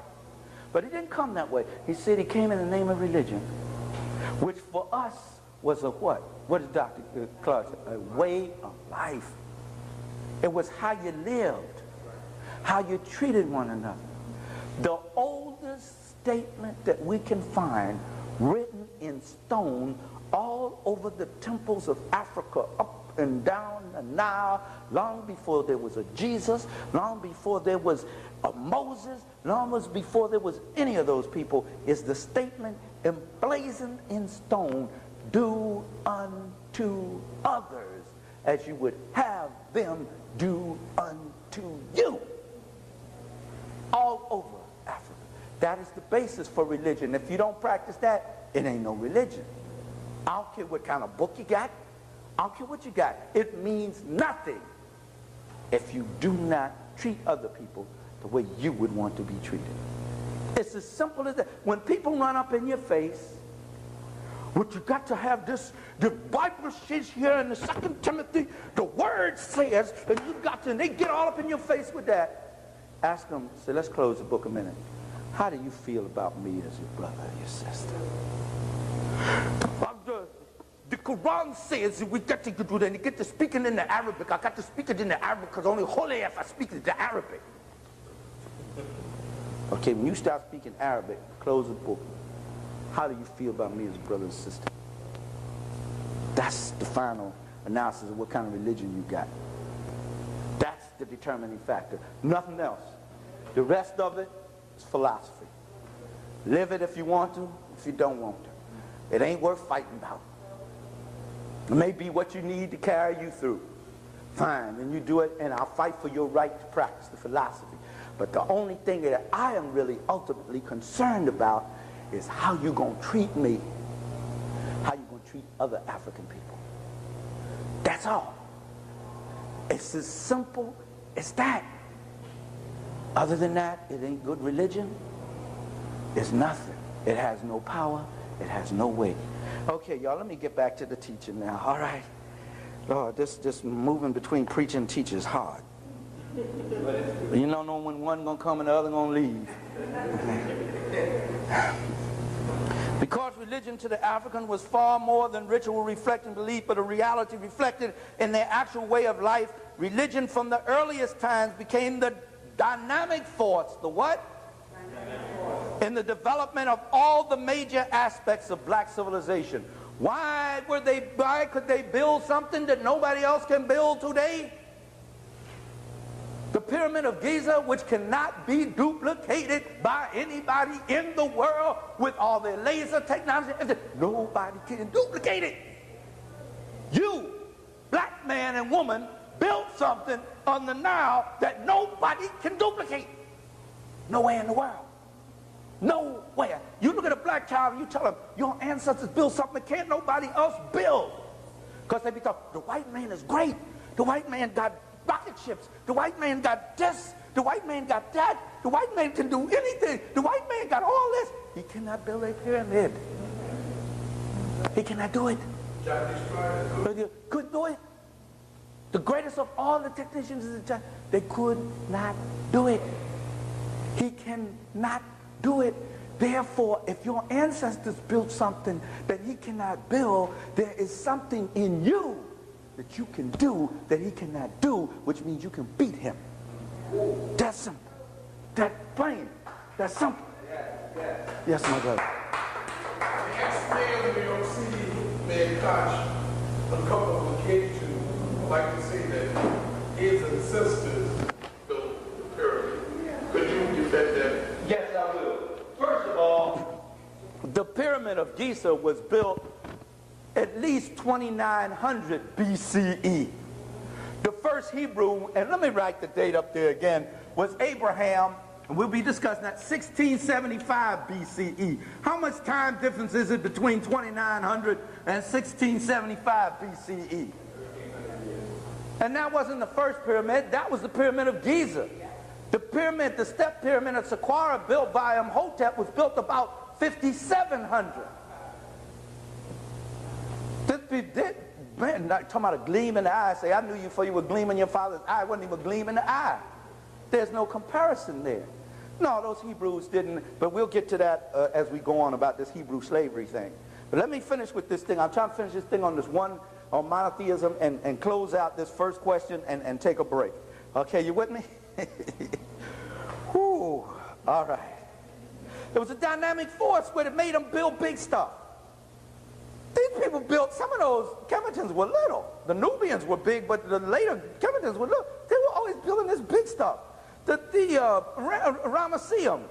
But it didn't come that way. He said he came in the name of religion, which for us was a what? What is Dr. Clark say? A way of life. It was how you lived, how you treated one another. The oldest statement that we can find written in stone all over the temples of Africa, up and down the Nile, long before there was a Jesus, long before there was a Moses, long before there was any of those people, is the statement emblazoned in stone, do unto others as you would have them do unto you. All over Africa. That is the basis for religion. If you don't practice that, it ain't no religion. I don't care what kind of book you got. I don't care what you got. It means nothing if you do not treat other people the way you would want to be treated. It's as simple as that. When people run up in your face, what you got to have this, the Bible says here in the 2 Timothy, the word says, and you got to, and they get all up in your face with that. Ask them, say, let's close the book a minute. How do you feel about me as your brother or your sister? The Quran says we got to do that, and you get to speaking in the Arabic. I got to speak it in the Arabic because only holy if I speak it the Arabic. Okay, when you start speaking Arabic, close the book. How do you feel about me as a brother and sister? That's the final analysis of what kind of religion you got. That's the determining factor. Nothing else. The rest of it is philosophy. Live it if you want to, if you don't want to. It ain't worth fighting about. It may be what you need to carry you through. Fine, and you do it, and I'll fight for your right to practice the philosophy. But the only thing that I am really ultimately concerned about is how you going to treat me, how you going to treat other African people. That's all. It's as simple as that. Other than that, it ain't good religion. It's nothing. It has no power. It has no weight. Okay, y'all, let me get back to the teaching now, all right? Lord, this moving between preaching and teaching is hard. You don't know when one going to come and the other going to leave. Because religion to the African was far more than ritual reflecting belief, but a reality reflected in their actual way of life, religion from the earliest times became the dynamic force, the what? In the development of all the major aspects of black civilization. Why could they build something that nobody else can build today? The Pyramid of Giza, which cannot be duplicated by anybody in the world with all their laser technology. Nobody can duplicate it. You, black man and woman, built something on the Nile that nobody can duplicate. Nowhere in the world. Nowhere. You look at a black child and you tell them, your ancestors built something that can't nobody else build. Because they be talking, the white man is great. The white man got rocket ships. The white man got this. The white man got that. The white man can do anything. The white man got all this. He cannot build a pyramid. He cannot do it. Couldn't do it. The greatest of all the technicians is they could not do it. He cannot do it. Therefore, if your ancestors built something that he cannot build, there is something in you that you can do that he cannot do, which means you can beat him. That's simple. That plain. That's simple. Yes, my brother. The ex-mayor of New York City, Mayor Koch, on a couple of occasions, like to say that his ancestors built the pyramid. Could you defend that? Yes, I will. First of all, the Pyramid of Giza was built at least 2900 BCE. The first Hebrew, and let me write the date up there again, was Abraham, and we'll be discussing that, 1675 BCE. How much time difference is it between 2900 and 1675 BCE? And that wasn't the first pyramid, that was the Pyramid of Giza. The pyramid, the step pyramid of Saqqara built by Imhotep was built about 5,700. Man, not talking about a gleam in the eye. Say, I knew you before you were gleaming in your father's eye. It wasn't even a gleam in the eye. There's no comparison there. No, those Hebrews didn't, but we'll get to that as we go on about this Hebrew slavery thing. But let me finish with this thing. I'm trying to finish this thing on this one, on monotheism, and close out this first question and take a break. Okay, you with me? Whew. All right. There was a dynamic force where it made them build big stuff. These people built, some of those Kemetans were little. The Nubians were big, but the later Kemetans were little. They were always building this big stuff. The Ramesseum,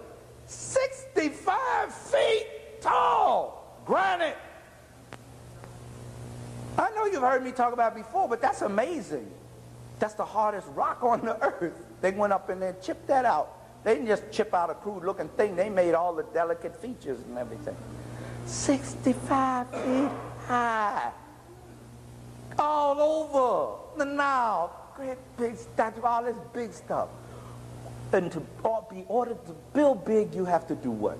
65 feet tall, granite. I know you've heard me talk about it before, but that's amazing. That's the hardest rock on the earth. They went up in there and chipped that out. They didn't just chip out a crude looking thing. They made all the delicate features and everything. 65 feet high. All over the Nile. Great big statue, all this big stuff. And to be ordered to build big, you have to do what?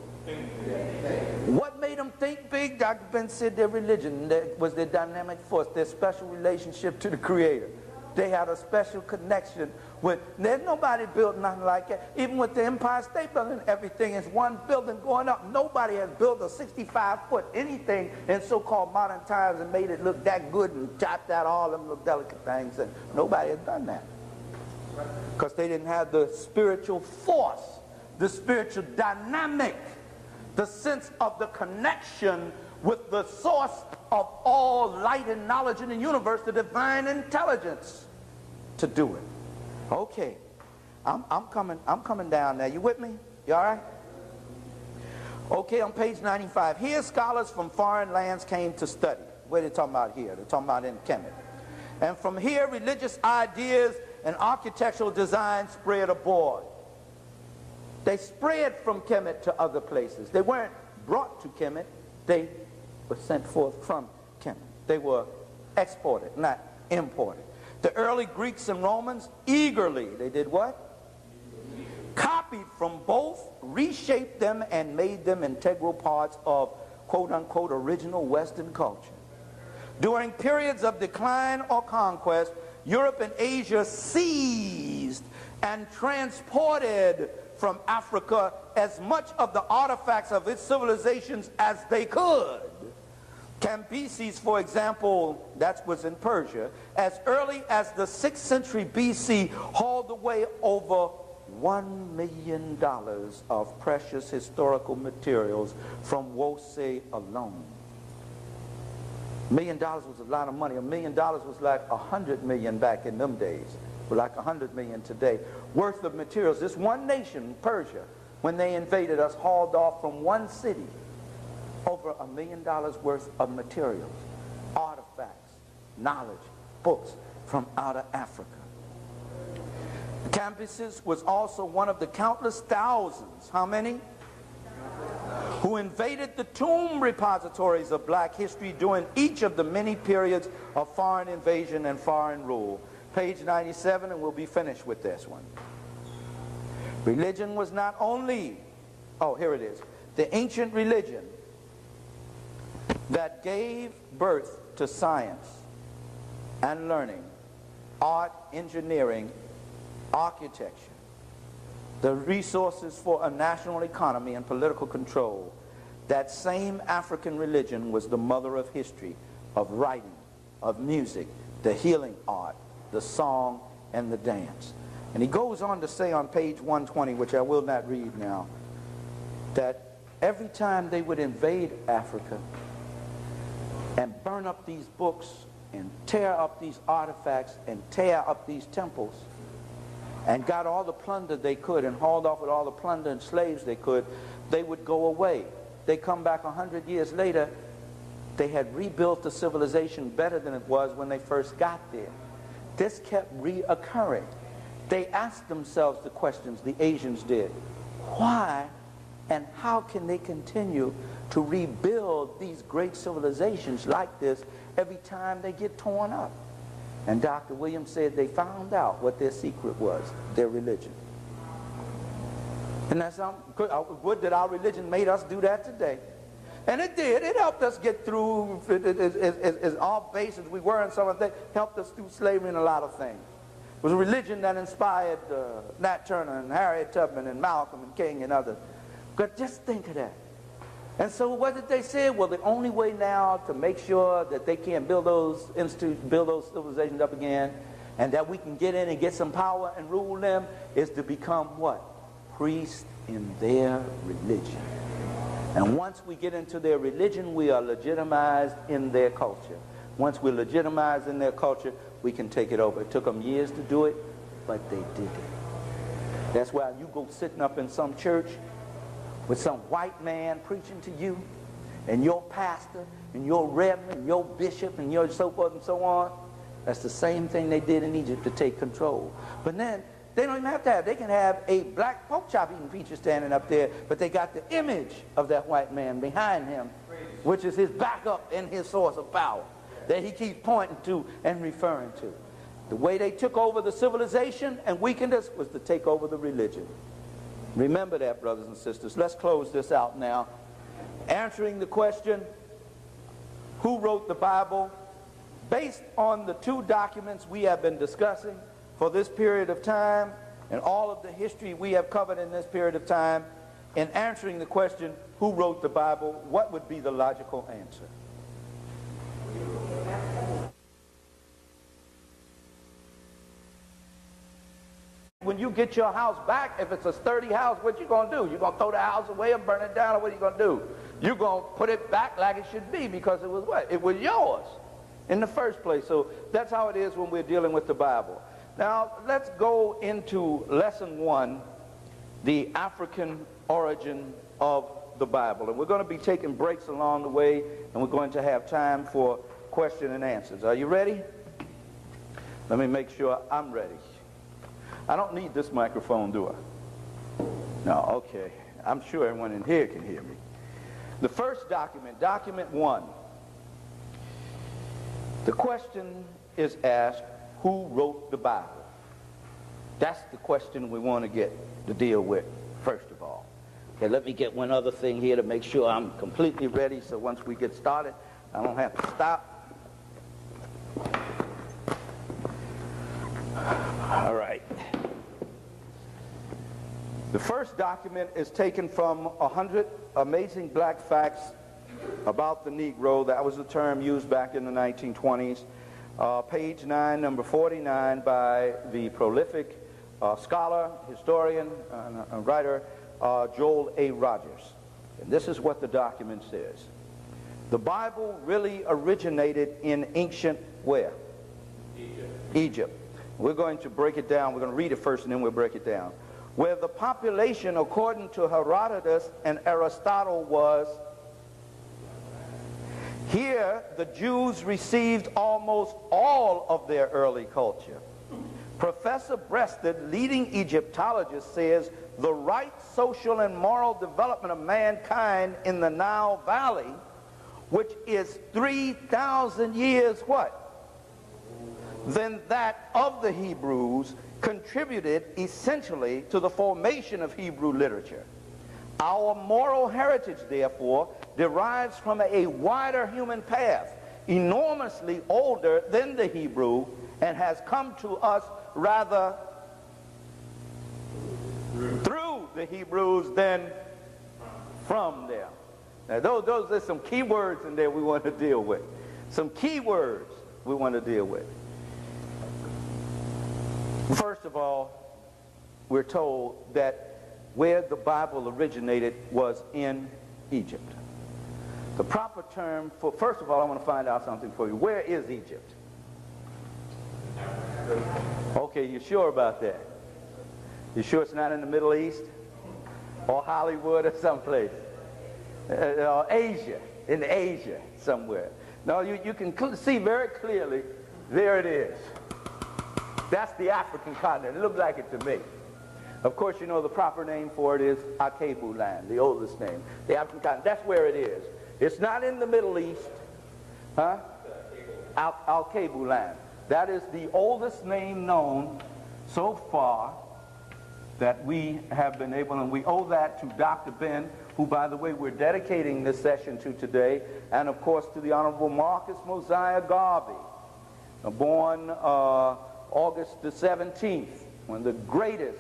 What made them think big? Dr. Ben said their religion. That was their dynamic force, their special relationship to the Creator. They had a special connection with, there's nobody built nothing like that. Even with the Empire State Building, everything is one building going up. Nobody has built a 65-foot anything in so-called modern times and made it look that good and chopped out all them little delicate things. And nobody has done that. Because they didn't have the spiritual force, the spiritual dynamic, the sense of the connection with the source of all light and knowledge in the universe, the divine intelligence, to do it. Okay, I'm coming down now. You with me? You all right? Okay, on page 95. Here scholars from foreign lands came to study. What are they talking about here? They're talking about in Kemet. And from here, religious ideas and architectural design spread abroad. They spread from Kemet to other places. They weren't brought to Kemet. They were sent forth from Kemet. They were exported, not imported. The early Greeks and Romans eagerly, they did what? Copied from both, reshaped them, and made them integral parts of quote-unquote original Western culture. During periods of decline or conquest, Europe and Asia seized and transported from Africa as much of the artifacts of its civilizations as they could. Cambyses, for example, that was in Persia, as early as the 6th century BC, hauled away over $1 million of precious historical materials from Wose alone. $1 million was a lot of money. $1 million was like 100 million back in them days, or like 100 million today, worth of materials. This one nation, Persia, when they invaded us, hauled off from one city over $1 million worth of materials, artifacts, knowledge, books from out of Africa. Cambyses was also one of the countless thousands, how many? Who invaded the tomb repositories of black history during each of the many periods of foreign invasion and foreign rule. Page 97, and we'll be finished with this one. Religion was not only, oh, here it is, the ancient religion that gave birth to science and learning, art, engineering, architecture, the resources for a national economy and political control. That same African religion was the mother of history, of writing, of music, the healing art, the song, and the dance. And he goes on to say on page 120, which I will not read now, that every time they would invade Africa and burn up these books and tear up these artifacts and tear up these temples and got all the plunder they could and hauled off with all the plunder and slaves they could, they would go away. They come back 100 years later, they had rebuilt the civilization better than it was when they first got there. This kept reoccurring. They asked themselves the questions, the Asians did. Why and how can they continue to rebuild these great civilizations like this every time they get torn up? And Dr. Williams said they found out what their secret was, their religion. And that's good. Would that our religion made us do that today. And it did. It helped us get through, as off base as we were in some of that, helped us through slavery and a lot of things. It was a religion that inspired Nat Turner and Harriet Tubman and Malcolm and King and others. But just think of that. And so what did they say? Well, the only way now to make sure that they can't build those institutes, build those civilizations up again, and that we can get in and get some power and rule them, is to become what? Priests in their religion. And once we get into their religion, we are legitimized in their culture. Once we're legitimized in their culture, we can take it over. It took them years to do it, but they did it. That's why you go sitting up in some church with some white man preaching to you, and your pastor, and your reverend, and your bishop, and your so forth and so on. That's the same thing they did in Egypt to take control. But then, they don't even have to have. They can have a black pork chop eating preacher standing up there, but they got the image of that white man behind him, which is his backup and his source of power that he keeps pointing to and referring to. The way they took over the civilization and weakened us was to take over the religion. Remember that, brothers and sisters. Let's close this out now. Answering the question, who wrote the Bible? Based on the two documents we have been discussing for this period of time and all of the history we have covered in this period of time, in answering the question, who wrote the Bible, what would be the logical answer? When you get your house back, if it's a sturdy house, what you going to do? You're going to throw the house away or burn it down, or what are you going to do? You're going to put it back like it should be, because it was what? It was yours in the first place. So that's how it is when we're dealing with the Bible. Now, let's go into lesson 1, the African origin of the Bible. And we're going to be taking breaks along the way, and we're going to have time for question and answers. Are you ready? Let me make sure I'm ready. I don't need this microphone, do I? No, okay. I'm sure everyone in here can hear me. The first document, document 1. The question is asked, who wrote the Bible? That's the question we want to deal with, first of all. Okay, let me get one other thing here to make sure I'm completely ready, so once we get started, I don't have to stop. All right. The first document is taken from 100 Amazing Black Facts About the Negro. That was a term used back in the 1920s. Page 9, number 49, by the prolific scholar, historian, and writer, Joel A. Rogers. And this is what the document says. The Bible really originated in ancient where? Egypt. We're going to break it down. We're going to read it first and then we'll break it down. Where the population, according to Herodotus and Aristotle, was. Here, the Jews received almost all of their early culture. Professor Breasted, leading Egyptologist, says the right social and moral development of mankind in the Nile Valley, which is 3,000 years what? Than that of the Hebrews, contributed essentially to the formation of Hebrew literature. Our moral heritage, therefore, derives from a wider human path, enormously older than the Hebrew, and has come to us rather through the Hebrews than from them. Now, those are some key words in there we want to deal with. Some key words we want to deal with. First of all, we're told that where the Bible originated was in Egypt. The proper term for, first of all, I want to find out something for you. Where is Egypt? Okay, you sure about that? You sure it's not in the Middle East? Or Hollywood or someplace? Or Asia, in Asia somewhere. No, you can see very clearly, there it is. That's the African continent. It looks like it to me. Of course, you know the proper name for it is Akebu land, the oldest name. The African continent, that's where it is. It's not in the Middle East. Huh? Al-Kebu land. That is the oldest name known so far that we have been able, and we owe that to Dr. Ben, who, by the way, we're dedicating this session to today, and of course to the Honorable Marcus Mosiah Garvey, born August the 17th, one of the greatest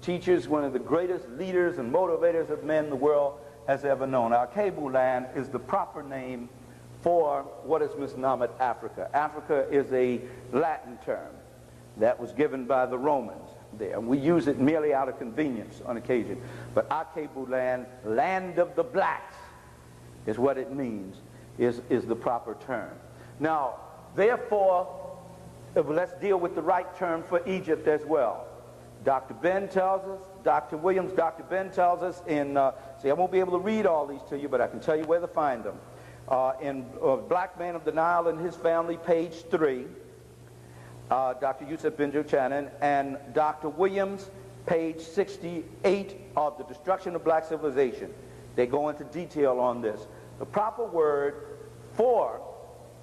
teachers, one of the greatest leaders and motivators of men the world has ever known. Our Cable Land is the proper name for what is misnomed Africa. Africa is a Latin term that was given by the Romans there, and we use it merely out of convenience on occasion. But our Cable Land, land of the blacks, is what it means, is the proper term. Now, therefore, let's deal with the right term for Egypt as well. Dr. Ben tells us, Dr. Ben tells us in, see, I won't be able to read all these to you, but I can tell you where to find them. In Black Man of the Nile and His Family, page 3, Dr. Yusuf Benjo-Channon, and Dr. Williams, page 68 of The Destruction of Black Civilization. They go into detail on this. The proper word for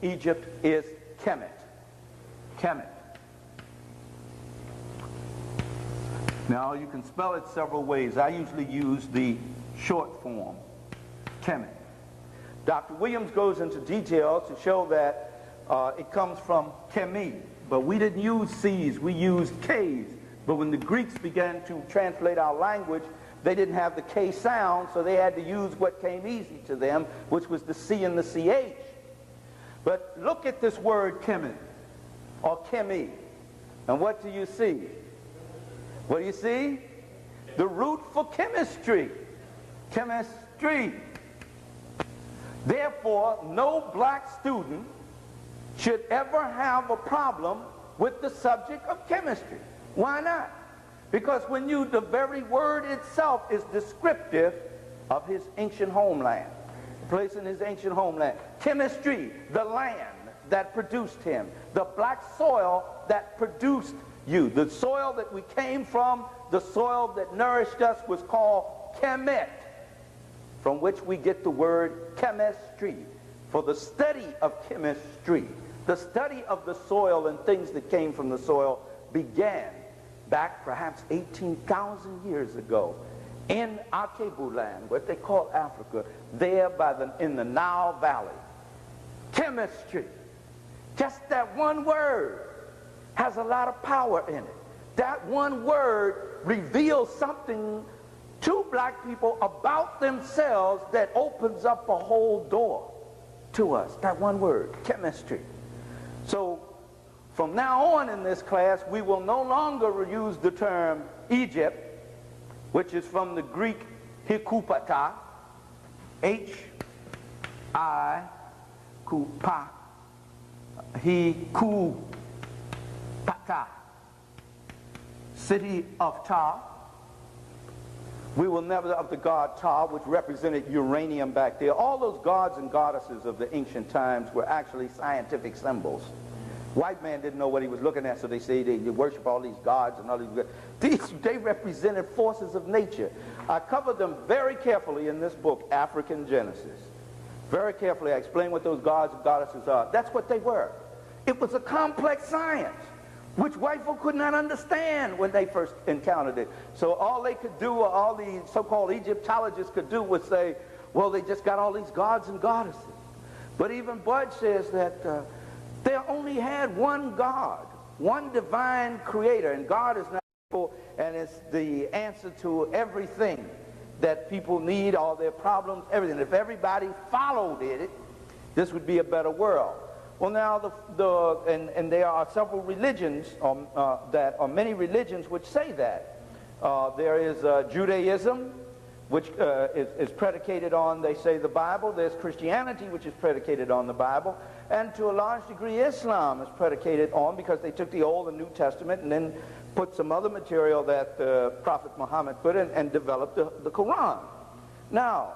Egypt is Kemet. Kemet. Now, you can spell it several ways. I usually use the short form, Kemet. Dr. Williams goes into detail to show that it comes from Kemi, but we didn't use C's, we used K's. But when the Greeks began to translate our language, they didn't have the K sound, so they had to use what came easy to them, which was the C and the CH. But look at this word Kemet, or Kemi, and what do you see? What do you see? The root for chemistry. Chemistry. Therefore, no black student should ever have a problem with the subject of chemistry. Why not? Because the very word itself is descriptive of his ancient homeland. The place in his ancient homeland. Chemistry, the land that produced him. The black soil that produced you. The soil that we came from, the soil that nourished us, was called Kemet, from which we get the word chemistry. For the study of chemistry, the study of the soil and things that came from the soil began back perhaps 18,000 years ago in our Cable Land, what they call Africa, there in the Nile Valley. Chemistry. Just that one word has a lot of power in it. That one word reveals something to black people about themselves that opens up a whole door to us. That one word, chemistry. So from now on in this class, we will no longer use the term Egypt, which is from the Greek hikupata, H-I-kupa, hikupata, city of Ta. We will never, of the god Ta, which represented uranium back there. All those gods and goddesses of the ancient times were actually scientific symbols. White man didn't know what he was looking at, so they say they worship all these gods and all these. They represented forces of nature. I covered them very carefully in this book, African Genesis. Very carefully, I explain what those gods and goddesses are. That's what they were. It was a complex science, which white folk could not understand when they first encountered it. So all they could do, or all the so-called Egyptologists could do, was say, well, they just got all these gods and goddesses. But even Budge says that they only had one God, one divine creator, and God is not people, and it's the answer to everything that people need, all their problems, everything. If everybody followed it, this would be a better world. Well, now, and there are several religions, many religions which say that. There is Judaism, which is predicated on, they say, the Bible. There's Christianity, which is predicated on the Bible. And to a large degree, Islam is predicated on, because they took the Old and New Testament and then put some other material that Prophet Muhammad put in and developed the Quran. Now,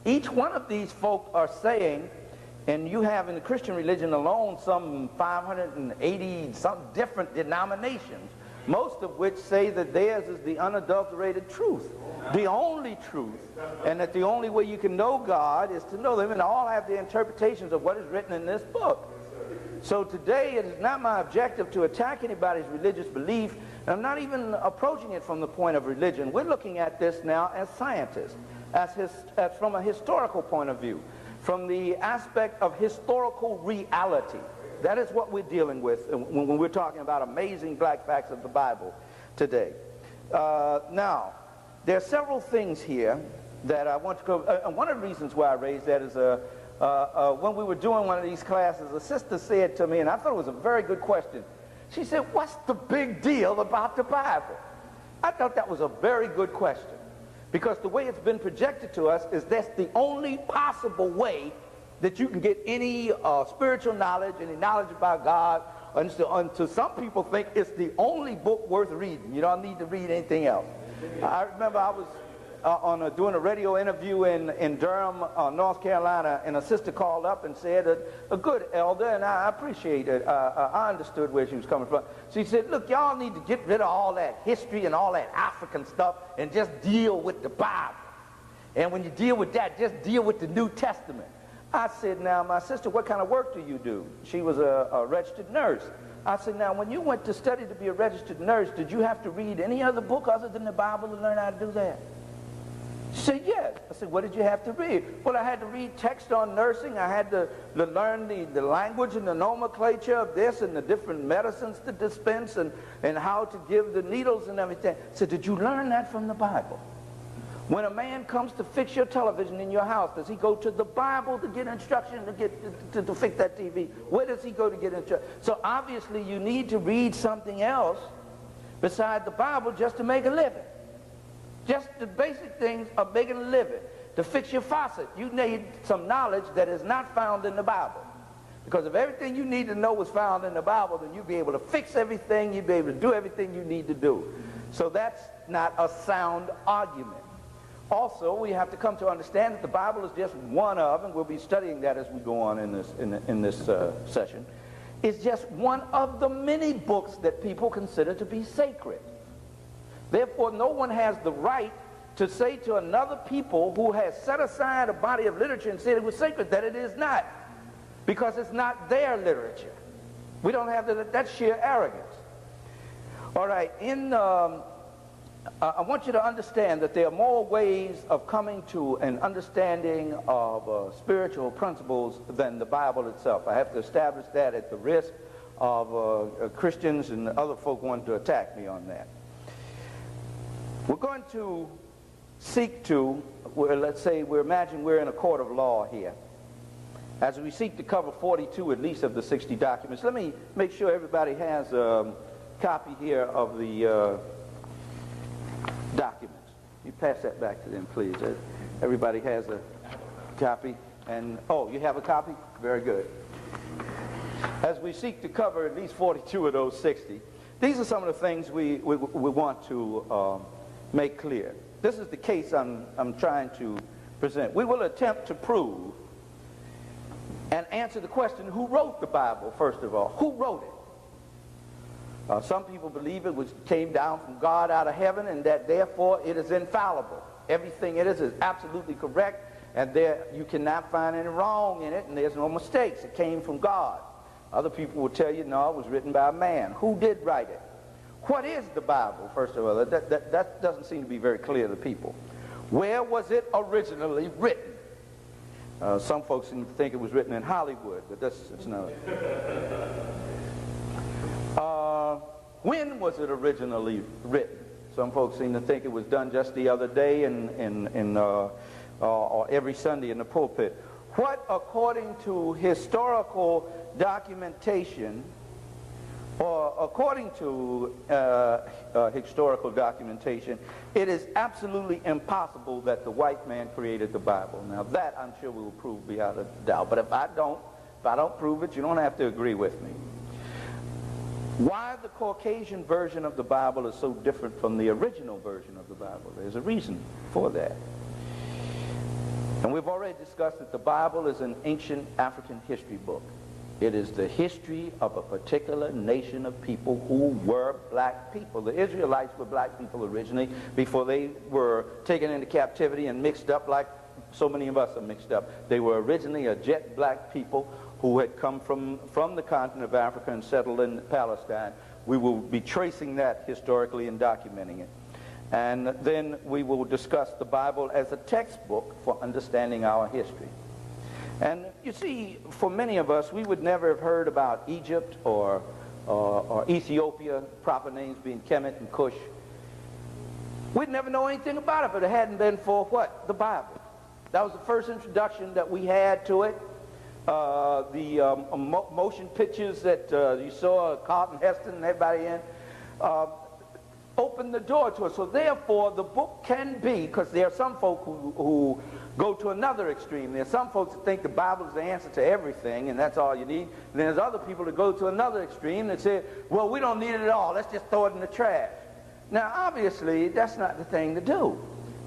each one of these folk are saying, and you have in the Christian religion alone some 580 some different denominations, most of which say that theirs is the unadulterated truth, the only truth, and that the only way you can know God is to know them, and all have the interpretations of what is written in this book. So today it is not my objective to attack anybody's religious belief, and I'm not even approaching it from the point of religion. We're looking at this now as scientists, as from a historical point of view, from the aspect of historical reality. That is what we're dealing with when we're talking about amazing black facts of the Bible today. Now, there are several things here that I want to go. One of the reasons why I raised that is when we were doing one of these classes, a sister said to me, and I thought it was a very good question. She said, "What's the big deal about the Bible?" I thought that was a very good question, because the way it's been projected to us is that's the only possible way that you can get any spiritual knowledge, any knowledge about God. Until some people think it's the only book worth reading. You don't need to read anything else. I remember I was doing a radio interview in Durham, North Carolina, and a sister called up and said, a good elder, and I appreciate it. I understood where she was coming from. She said, "Look, y'all need to get rid of all that history and all that African stuff and just deal with the Bible. And when you deal with that, just deal with the New Testament." I said, "Now, my sister, what kind of work do you do?" She was a registered nurse. I said, "Now, when you went to study to be a registered nurse, did you have to read any other book other than the Bible to learn how to do that?" She said, "Yes." I said, "What did you have to read?" "Well, I had to read text on nursing. I had to learn the language and the nomenclature of this and the different medicines to dispense and how to give the needles and everything." I said, "Did you learn that from the Bible?" When a man comes to fix your television in your house, does he go to the Bible to get instruction to fix that TV? Where does he go to get instruction? So obviously you need to read something else beside the Bible just to make a living. Just the basic things of making a living. To fix your faucet, you need some knowledge that is not found in the Bible. Because if everything you need to know was found in the Bible, then you'd be able to fix everything, you'd be able to do everything you need to do. So that's not a sound argument. Also, we have to come to understand that the Bible is just one of, and we'll be studying that as we go on in this session, is just one of the many books that people consider to be sacred. Therefore, no one has the right to say to another people who has set aside a body of literature and said it was sacred that it is not, because it's not their literature. We don't have that's sheer arrogance. All right, I want you to understand that there are more ways of coming to an understanding of spiritual principles than the Bible itself. I have to establish that at the risk of Christians and other folk wanting to attack me on that. We're going to seek to, let's say, imagine we're in a court of law here. As we seek to cover 42 at least of the 60 documents, let me make sure everybody has a copy here of the documents. You pass that back to them, please. Everybody has a copy. And, oh, you have a copy? Very good. As we seek to cover at least 42 of those 60, these are some of the things we want to make clear. This is the case I'm trying to present. We will attempt to prove and answer the question, who wrote the Bible, first of all? Who wrote it? Some people believe it came down from God out of heaven, and that therefore it is infallible. Everything it is absolutely correct, and you cannot find any wrong in it, and there's no mistakes. It came from God. Other people will tell you, no, it was written by a man. Who did write it? What is the Bible, first of all? That doesn't seem to be very clear to people. Where was it originally written? Some folks seem to think it was written in Hollywood, but it's not. When was it originally written? Some folks seem to think it was done just the other day or every Sunday in the pulpit. What, according to historical documentation, or according to historical documentation, it is absolutely impossible that the white man created the Bible. Now that I'm sure we will prove beyond a doubt. But if I don't prove it, you don't have to agree with me. Why the Caucasian version of the Bible is so different from the original version of the Bible? There's a reason for that. And we've already discussed that the Bible is an ancient African history book. It is the history of a particular nation of people who were black people. The Israelites were black people originally before they were taken into captivity and mixed up like so many of us are mixed up. They were originally a jet black people who had come from the continent of Africa and settled in Palestine. We will be tracing that historically and documenting it. And then we will discuss the Bible as a textbook for understanding our history. And you see, for many of us, we would never have heard about Egypt or Ethiopia, proper names being Kemet and Cush. We'd never know anything about it if it hadn't been for what? The Bible. That was the first introduction that we had to it. Motion pictures that you saw Carlton Heston and everybody in opened the door to it. So therefore, the book can be, because there are some folk who go to another extreme. There are some folks that think the Bible is the answer to everything, and that's all you need. And there's other people that go to another extreme that say, well, we don't need it at all. Let's just throw it in the trash. Now, obviously, that's not the thing to do,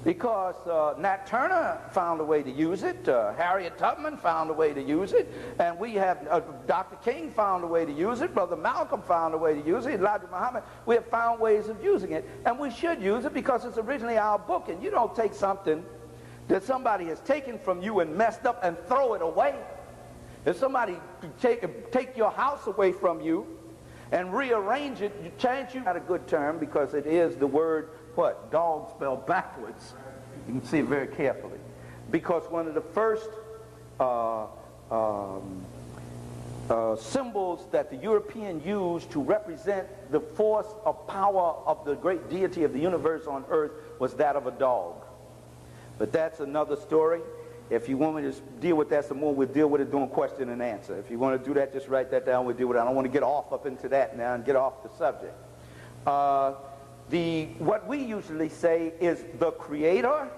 because Nat Turner found a way to use it, Harriet Tubman found a way to use it, and we have Dr. King found a way to use it, Brother Malcolm found a way to use it, Elijah Muhammad. We have found ways of using it, and we should use it because it's originally our book, and you don't take something that somebody has taken from you and messed up and throw it away. If somebody take your house away from you and rearrange it, you change it. Not a good term, because it is the word, what? Dog spelled backwards. You can see it very carefully. Because one of the first symbols that the European used to represent the force of power of the great deity of the universe on earth was that of a dog. But that's another story. If you want me to deal with that some more, we'll deal with it during question and answer. If you want to do that, just write that down. We'll deal with it. I don't want to get off up into that now and get off the subject. What we usually say is the Creator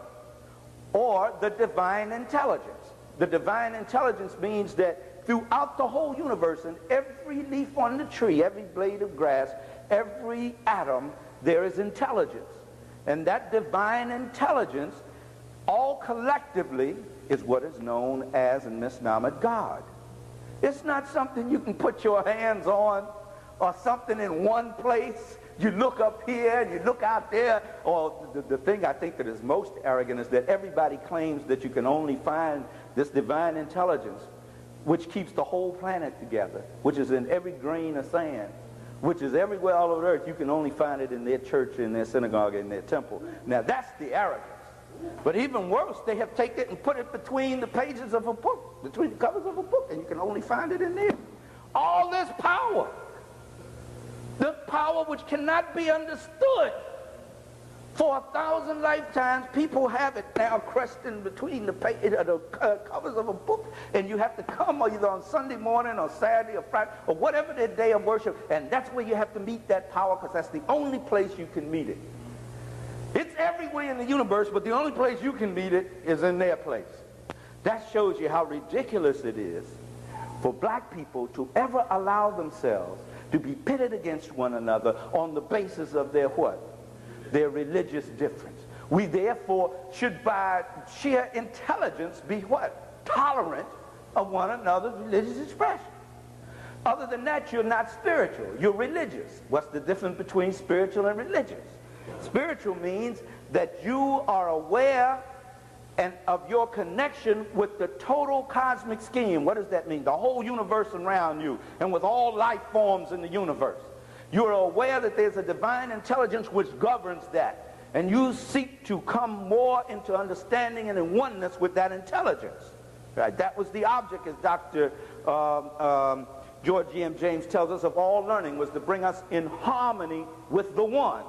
or the divine intelligence. The divine intelligence means that throughout the whole universe, and every leaf on the tree, every blade of grass, every atom, there is intelligence. And that divine intelligence, all collectively, is what is known as and misnomered God. It's not something you can put your hands on, or something in one place. You look up here and you look out there. Or the thing I think that is most arrogant is that everybody claims that you can only find this divine intelligence, which keeps the whole planet together, which is in every grain of sand, which is everywhere all over the earth. You can only find it in their church, in their synagogue, in their temple. Now that's the arrogance. But even worse, they have taken it and put it between the pages of a book, between the covers of a book, and you can only find it in there. All this power which cannot be understood. For 1,000 lifetimes, people have it now crushed in between the covers of a book, and you have to come either on Sunday morning or Saturday or Friday or whatever their day of worship, and that's where you have to meet that power, because that's the only place you can meet it. It's everywhere in the universe, but the only place you can meet it is in their place. That shows you how ridiculous it is for black people to ever allow themselves to be pitted against one another on the basis of their what? Their religious difference. We therefore should by sheer intelligence be what? Tolerant of one another's religious expression. Other than that, you're not spiritual, you're religious. What's the difference between spiritual and religious? Spiritual means that you are aware and of your connection with the total cosmic scheme. What does that mean? The whole universe around you, and with all life forms in the universe. You are aware that there's a divine intelligence which governs that, and you seek to come more into understanding and in oneness with that intelligence. Right? That was the object, as Dr. George G.M. James tells us, of all learning, was to bring us in harmony with the one.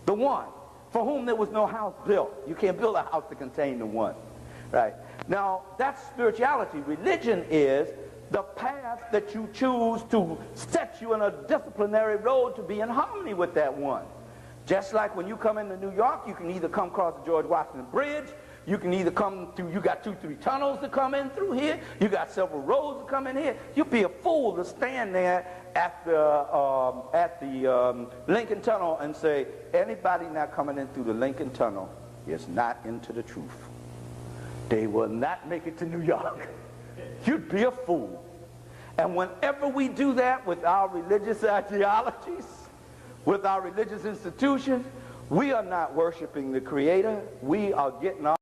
The one, for whom there was no house built. You can't build a house to contain the one. Right? Now, that's spirituality. Religion is the path that you choose to set you in a disciplinary road to be in harmony with that one. Just like when you come into New York, you can either come across the George Washington Bridge, you can either come through, you got 2-3 tunnels to come in through here, you got several roads to come in here. You'd be a fool to stand there at the Lincoln Tunnel and say, anybody now coming in through the Lincoln Tunnel is not into the truth. They will not make it to New York. You'd be a fool. And whenever we do that with our religious ideologies, with our religious institutions, we are not worshiping the Creator. We are getting our